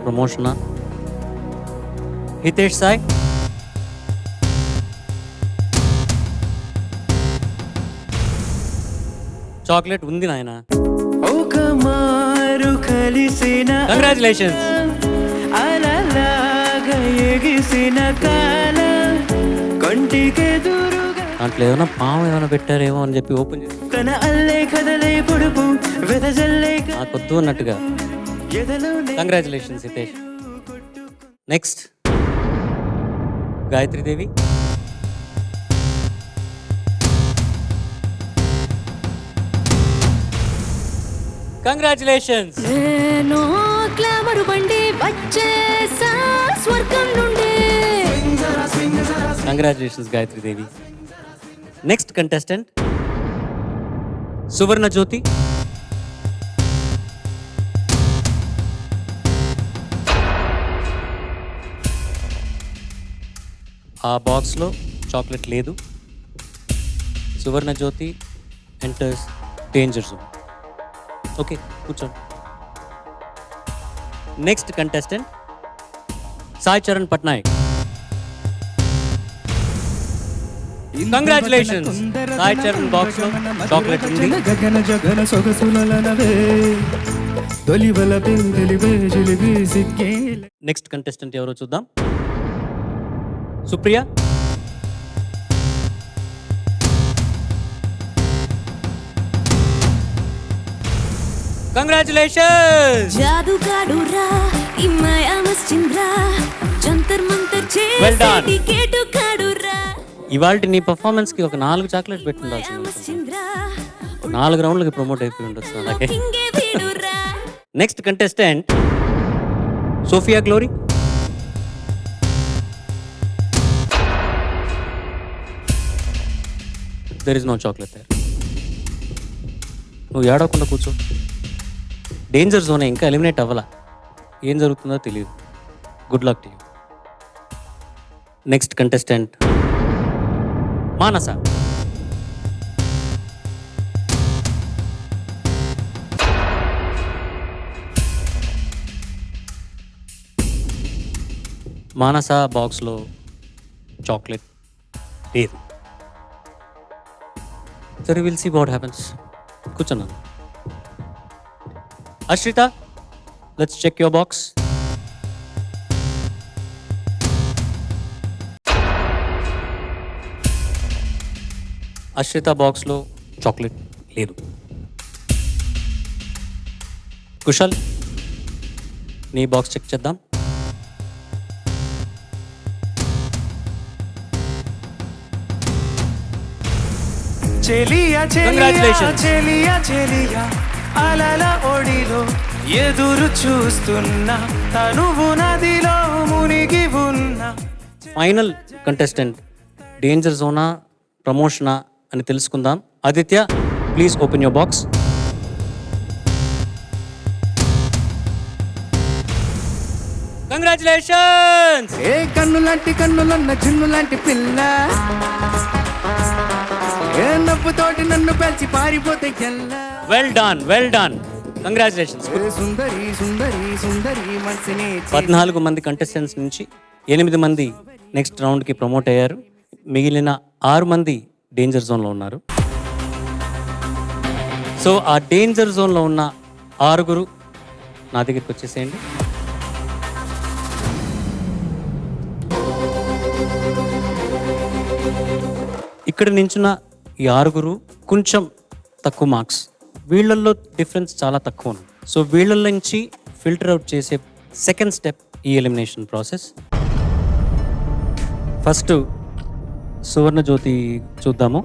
[SPEAKER 2] ప్రమోషనా? హితేష్ సాయ్, చాక్లెట్ ఉంది నాయన.
[SPEAKER 1] ఒక మారు కలిసిన
[SPEAKER 2] కంగ్రాచులేషన్స్.
[SPEAKER 1] అలలాగా ఎగిసిన కాల కంటికెదురుగా
[SPEAKER 2] దాంట్లో ఏమైనా పాము ఏమైనా పెట్టారేమో అని చెప్పి ఓపెన్ చేసి
[SPEAKER 1] తన అల్లే కదలే పొడుపు వెదజల్లే
[SPEAKER 2] నాకొద్దు అన్నట్టుగా. కంగ్రాచులేషన్స్ హితేష్. నెక్స్ట్ గాయత్రి దేవి. కంగ్రాచులేషన్స్.
[SPEAKER 7] నేను గ్లామరు బండి వచ్చేసా స్వర్గం నుండి.
[SPEAKER 2] కంగ్రాచులేషన్స్ గాయత్రి దేవి. నెక్స్ట్ కంటెస్టెంట్ సువర్ణ జ్యోతి. ఆ బాక్స్లో చాక్లెట్ లేదు. సువర్ణ జ్యోతి ఎంటర్స్ డేంజర్ జోన్. ఓకే, కూర్చోండి. Next contestant Sai Charan Patnaik. Congratulations. Sai Charan box లో చాక్లెట్ ఉంది.
[SPEAKER 3] గగన జగన సొగసులనవే తొలివల పెందలివే జిలిబి సిక్కే.
[SPEAKER 2] నెక్స్ట్ కంటెస్టెంట్ ఎవరో చూద్దాం. సుప్రియ. కంగ్రాచులేషన్స్.
[SPEAKER 7] జాదుగాడు రా ఇమ్మాయ మస్చింద్రా జంతర్ మంతర్
[SPEAKER 2] Well done.
[SPEAKER 7] చేసి టికెట్ కాడు రా
[SPEAKER 2] ఇవాళ నీ పర్ఫార్మెన్స్ కి ఒక 4 చాక్లెట్ పెట్టి ఉండాల్సింది.
[SPEAKER 7] మస్చింద్రా
[SPEAKER 2] 4 రౌండ్లకి ప్రమోట్ అయిపోయి ఉండొచ్చు అలాగే.
[SPEAKER 7] కింగే వీడురా.
[SPEAKER 2] Next contestant Sophia Glory. There is no chocolate there. నువ్వు ఏడవకుండా కూర్చో. డేంజర్ జోన్ ఇంకా ఎలిమినేట్ అవ్వాలా. ఏం జరుగుతుందో తెలియదు. Good luck to you. Next contestant Manasa. Manasa బాక్స్లో చాక్లెట్ లేదు. సరే, విల్ సీ వాట్ హ్యాపెన్స్. కూర్చున్నాను. Ashritha, let's check your box. Ashritha బాక్స్లో చాక్లెట్ లేదు. కుశల్, నీ బాక్స్ చెక్ చేద్దాం.
[SPEAKER 1] చెలియా చెలియా
[SPEAKER 2] Congratulations.
[SPEAKER 1] చెలియా చెలియా అలల ఒడిలో ఎదురు చూస్తున్నా తనువు నదిలో మునిగి ఉన్నా.
[SPEAKER 2] ఫైనల్ కంటెస్టెంట్ డేంజర్ జోనా ప్రమోషనా అని తెలుసుకుందాం. ఆదిత్య, please open your box. Congratulations.
[SPEAKER 3] ఏ కన్నులన్న జిన్ను లాంటి పిల్ల ఏ నవ్వుతోటి నన్ను పెంచి పారిపోతే ఎల్లా.
[SPEAKER 2] Well done, well done. Congratulations.
[SPEAKER 3] ఏ సుందరి సుందరి సుందరి మనసుని
[SPEAKER 2] 14 మంది కంటెస్టెంట్స్ నుంచి 8 మంది నెక్స్ట్ రౌండ్కి ప్రమోట్ అయ్యారు. మిగిలిన 6 మంది డేంజర్ జోన్లో ఉన్నారు. సో ఆ డేంజర్ జోన్లో ఉన్న 6 నా దగ్గరికి వచ్చేసేయండి. ఇక్కడ నించున్న ఈ 6 కొంచెం తక్కువ మార్క్స్. వీళ్ళల్లో డిఫరెన్స్ చాలా తక్కువ ఉంది. సో వీళ్ళ నుంచి ఫిల్టర్ అవుట్ చేసే సెకండ్ స్టెప్ ఈ ఎలిమినేషన్ ప్రాసెస్. ఫస్ట్ సువర్ణ జ్యోతి చూద్దాము.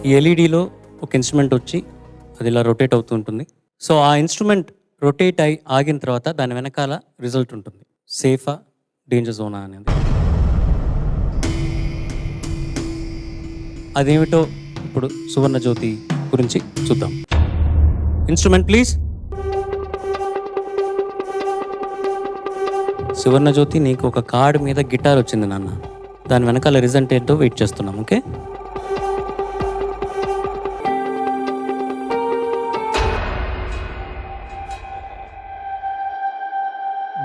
[SPEAKER 2] ఈ ఎల్ఈడిలో ఒక ఇన్స్ట్రుమెంట్ వచ్చి అది ఇలా రొటేట్ అవుతూ ఉంటుంది. సో ఆ ఇన్స్ట్రుమెంట్ రొటేట్ అయి ఆగిన తర్వాత దాని వెనకాల రిజల్ట్ ఉంటుంది. సేఫా, డేంజర్ జోనా అనేది. అదేమిటో ఇప్పుడు సువర్ణ జ్యోతి గురించి చూద్దాం. Instrument please. సువర్ణజ్యోతి, నీకు ఒక కార్డు మీద గిటార్ వచ్చింది నాన్న. దాని వెనకాల రిజల్ట్ ఏంటో వెయిట్ చేస్తున్నాం. ఓకే,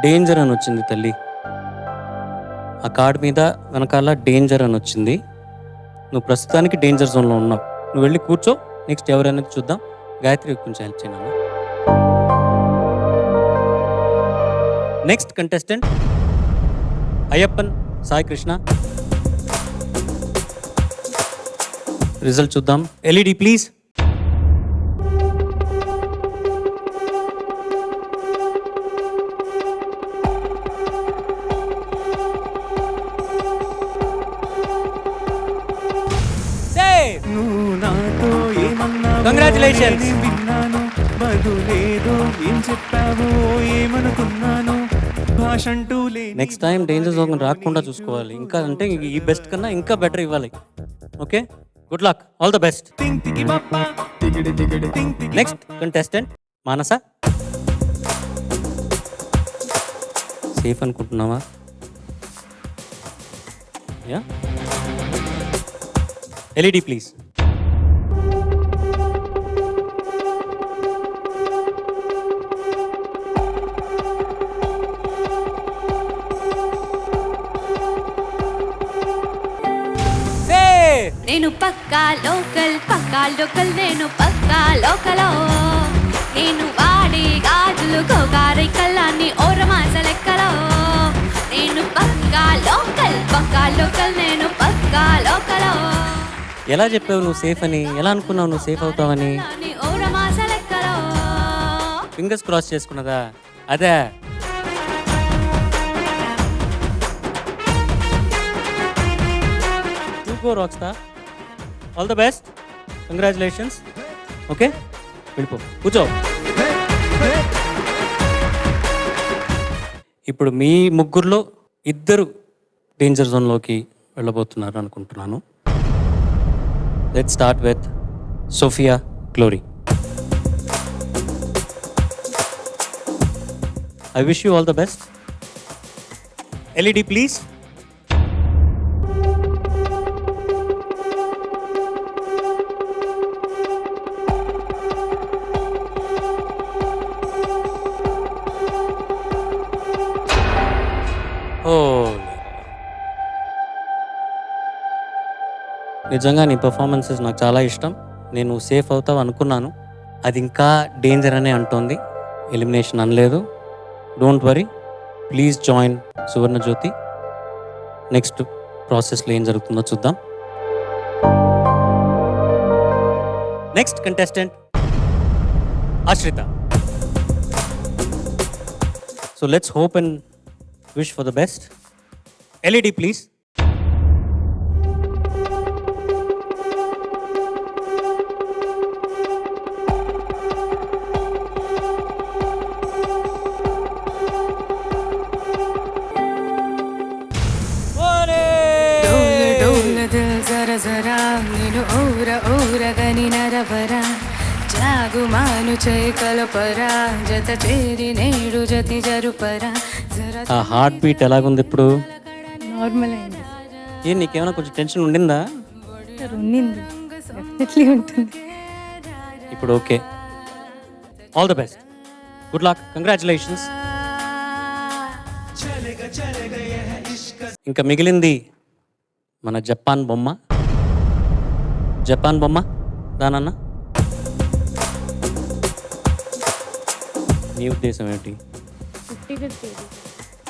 [SPEAKER 2] డేంజర్ అని వచ్చింది తల్లి. ఆ కార్డు మీద వెనకాల డేంజర్ అని వచ్చింది. నువ్వు ప్రస్తుతానికి డేంజర్ జోన్లో ఉన్నావు. నువ్వు వెళ్ళి కూర్చో. నెక్స్ట్ ఎవరైనా చూద్దాం. గాయత్రి కొంచెం హెల్ప్ చేయను. Next contestant Ayyappan Sai Krishna. Result చూద్దాం. LED please.
[SPEAKER 3] నువ్వు నాతో ఏమన్నా
[SPEAKER 2] కంగ్రాచులేషన్స్.
[SPEAKER 3] విన్నాను, బదులేదో ఏం చెప్పావో ఏమనుకున్నాను. భాషంటూ లేని
[SPEAKER 2] నెక్స్ట్ టైం డేంజర్ జోన్ రాకుండా చూసుకోవాలి. ఇంకా అంటే ఈ బెస్ట్ కన్నా ఇంకా బెటర్ ఇవ్వాలి. Okay, good luck, all the best.
[SPEAKER 3] తింగ్ తిగి బప్ప దిగిడి దిగిడి తింగ్ తిగి
[SPEAKER 2] నెక్స్ట్ కంటెస్టెంట్ మానస. సేఫ్ అనుకుంటున్నావా? Yeah, LED please.
[SPEAKER 7] నేను పక్కా లోకల్ నేను పక్కా లోకలో. నేను వాడే గాజులు కోగారి కళ్ళాన్ని ఓరమాస లెక్కలో. నేను పక్కా లోకల్ నేను పక్కా లోకలో.
[SPEAKER 2] ఎలా చెప్పావు నువ్వు సేఫ్ అని? ఎలా అనుకున్నావు నువ్వు సేఫ్ అవుతావని?
[SPEAKER 7] ఓరమాస లెక్కలో.
[SPEAKER 2] ఫింగర్స్ క్రాస్ చేసుకున్నదా? అదే. Go rock star, all the best, congratulations. Okay, వెళ్ళిపో, కూర్చో. ఇప్పుడు మీ ముగ్గురులో ఇద్దరు డేంజర్ జోన్లోకి వెళ్ళబోతున్నారు అనుకుంటున్నాను. Let's start with Sophia Glory. I wish you all the best. LED please. నిజంగా నీ పర్ఫార్మెన్సెస్ నాకు చాలా ఇష్టం. నేను సేఫ్ అవుతావు అనుకున్నాను, అది ఇంకా డేంజర్ అనే అంటోంది. ఎలిమినేషన్ అనలేదు. Don't worry, please join Suvarnajyothi. Next ప్రాసెస్లో ఏం జరుగుతుందో చూద్దాం. Next contestant Ashritha. So let's hope and wish for the best. LED please.
[SPEAKER 10] జర జరా నేను ఊర ఊరగని నరవరా జాగుమాను చేకలపరా జత చేరి నేడు జతి జరుపరా.
[SPEAKER 2] ఆ హార్ట్ బీట్ ఎలాగుంది ఇప్పుడు?
[SPEAKER 10] నార్మల్ అయింది.
[SPEAKER 2] ఏ నీకేమైనా కొంచెం టెన్షన్ ఉండిందా?
[SPEAKER 10] ఉండింది, డెఫినెట్లీ ఉంటుంది.
[SPEAKER 2] ఇప్పుడు okay, all the best, good luck, congratulations. ఇంకా మిగిలింది మన జపాన్ బొమ్మ. జపాన్ బొమ్మ దానన్న, నీ ఉద్దేశం ఏంటి?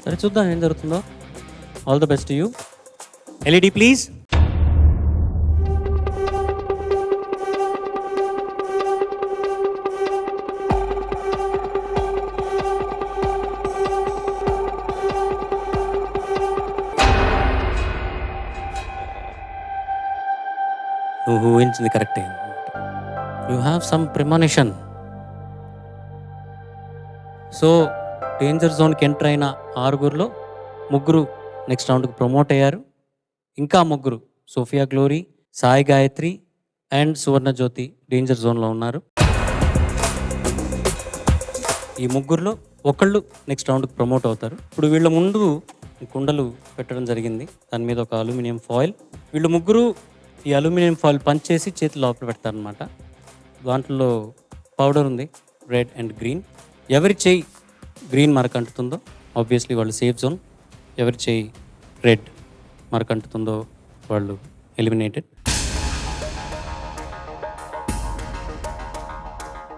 [SPEAKER 2] సరే చూద్దాం ఏం జరుగుతుందో. All the best you. LED please. నువ్వు ఊహించింది కరెక్టే. You have some premonition. So danger జోన్కి ఎంటర్ అయిన 6గురిలో 3 నెక్స్ట్ రౌండ్కి ప్రమోట్ అయ్యారు. ఇంకా 3 Sophia Glory, Sai Gayatri and Suvarnajyothi danger జోన్లో ఉన్నారు. ఈ ముగ్గురులో ఒకళ్ళు నెక్స్ట్ రౌండ్కి ప్రమోట్ అవుతారు. ఇప్పుడు వీళ్ళ ముందు కుండలు పెట్టడం జరిగింది, దాని మీద ఒక అల్యూమినియం ఫాయిల్. వీళ్ళు ముగ్గురు ఈ అల్యూమినియం ఫాయిల్ పంచ్ చేసి చేతి లోపల పెడతారనమాట. దాంట్లో పౌడర్ ఉంది, రెడ్ అండ్ గ్రీన్. ఎవరి చేయి గ్రీన్ మార్క్ అంటుతుందో ఆబ్వియస్లీ వాళ్ళు సేఫ్ జోన్, ఎవరి చేయి రెడ్ మార్క్ అంటుతుందో వాళ్ళు ఎలిమినేటెడ్.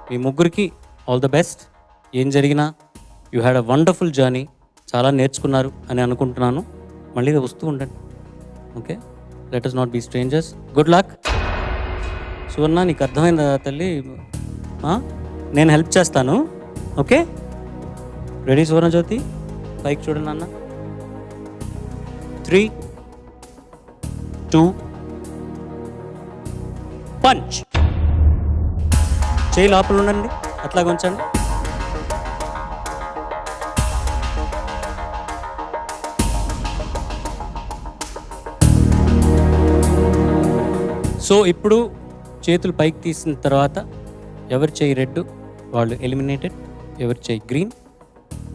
[SPEAKER 2] మీ ముగ్గురికి ఆల్ ద బెస్ట్. ఏం జరిగినా you had a wonderful journey, చాలా నేర్చుకున్నారు అని అనుకుంటున్నాను. మళ్ళీ వస్తూ ఉండండి, okay? Let us not be strangers. Good luck. Suvarna, నీకు అర్థమైందా తల్లి? నేను హెల్ప్ చేస్తాను, ఓకే? రెడీ సువర్ణ జ్యోతి? పైకి చూడండి అన్న. 3, 2, పంచ్. చేయి లోపల ఉండండి, అట్లాగే ఉంచండి. సో ఇప్పుడు చేతులు పైకి తీసిన తర్వాత ఎవరి చేయి రెడ్ వాళ్ళు ఎలిమినేటెడ్, ఎవరి చేయి గ్రీన్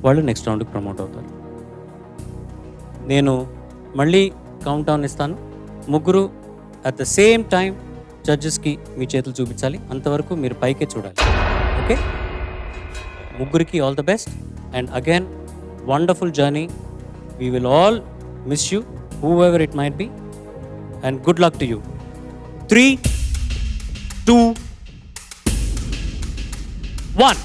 [SPEAKER 2] వాళ్ళు నెక్స్ట్ రౌండ్కి ప్రమోట్ అవుతారు. నేను మళ్ళీ కౌంట్ డౌన్ ఇస్తాను. ముగ్గురు అట్ ద సేమ్ టైం జడ్జెస్కి మీ చేతులు చూపించాలి, అంతవరకు మీరు పైకే చూడాలి, ఓకే? ముగ్గురికి all the best and again wonderful journey. We will all miss you whoever it might be and good luck to you. 3, 2, 1.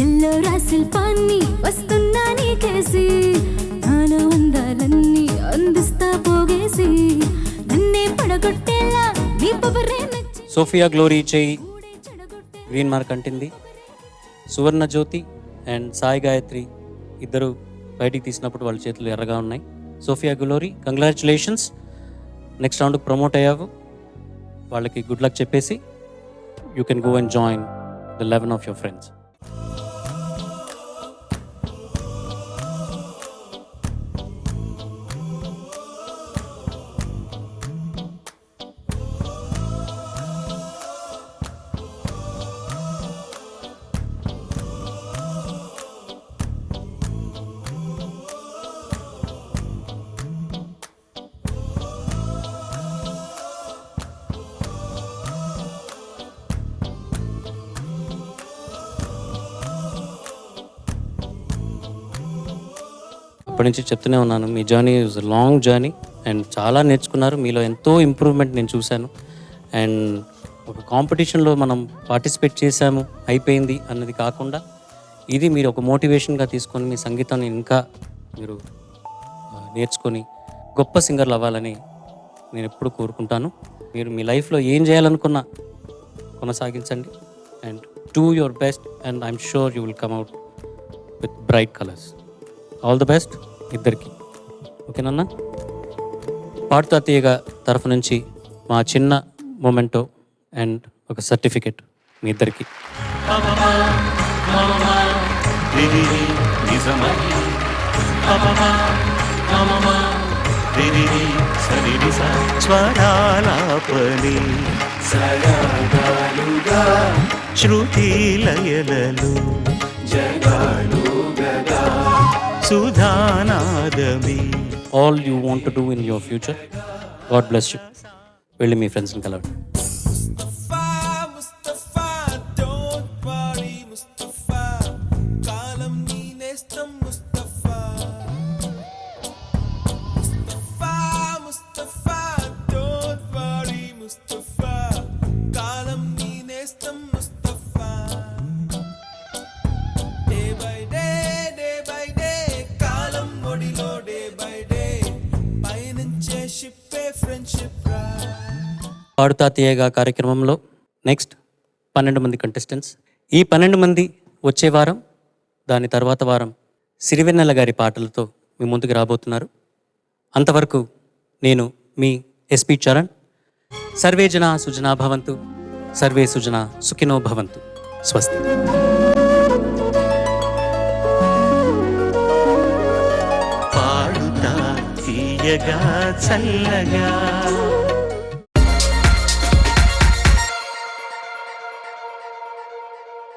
[SPEAKER 7] ఎల్లో రాసిల్ పాన్ని వస్తున్నా నీకేసి, నాలో అందాలన్నీ అందిస్తా పోగేసి, నన్నే పడగొట్టేలా నీ పొగరే నచ్చి.
[SPEAKER 2] సోఫియా గ్లోరీ చేయి గ్రీన్ మార్క్ అంటింది. సువర్ణ జ్యోతి అండ్ సాయి గాయత్రి ఇద్దరు బయటికి తీసినప్పుడు వాళ్ళ చేతులు ఎర్రగా ఉన్నాయి. సోఫియా గ్లోరీ, కంగ్రాచులేషన్స్, నెక్స్ట్ రౌండ్కి ప్రమోట్ అయ్యావు. వాళ్ళకి గుడ్ లక్ చెప్పేసి you can go and join the 11 of your friends. ఇప్పటి నుంచి చెప్తూనే ఉన్నాను, మీ journey is long journey and చాలా నేర్చుకున్నారు. మీలో ఎంతో ఇంప్రూవ్మెంట్ నేను చూశాను. అండ్ ఒక కాంపిటీషన్లో మనం పార్టిసిపేట్ చేశాము, అయిపోయింది అన్నది కాకుండా ఇది మీరు ఒక మోటివేషన్గా తీసుకొని మీ సంగీతాన్ని ఇంకా మీరు నేర్చుకొని గొప్ప సింగర్లు అవ్వాలని నేను ఎప్పుడు కోరుకుంటాను. మీరు మీ లైఫ్లో ఏం చేయాలనుకున్నా కొనసాగించండి and do your best and I'm sure you will come out with bright colours. All the best ఇద్దరికి, ఓకేనన్నా? పాడుతా తీయగా తరఫు నుంచి మా చిన్న మొమెంటో అండ్ ఒక సర్టిఫికెట్ మీ ఇద్దరికి.
[SPEAKER 1] స్వరాలాపలి సరాగాలుగా శృతి లయలలు జగాలుగగా సుధానాదమి.
[SPEAKER 2] All you want to do in your future. God bless you. వెళ్ళి మీ ఫ్రెండ్స్ని కలవండి. పాడుతా తీయగా కార్యక్రమంలో నెక్స్ట్ 12 మంది కంటెస్టెంట్స్. ఈ 12 మంది వచ్చే వారం, దాని తర్వాత వారం సిరివెన్నెల గారి పాటలతో మీ ముందుకు రాబోతున్నారు. అంతవరకు నేను మీ ఎస్పి చరణ్. సర్వే జనా సుజనా భవంతు, సర్వే సుజనా సుఖినో భవంతు. స్వస్తి.
[SPEAKER 1] పాడుతా తీయగా చల్లగా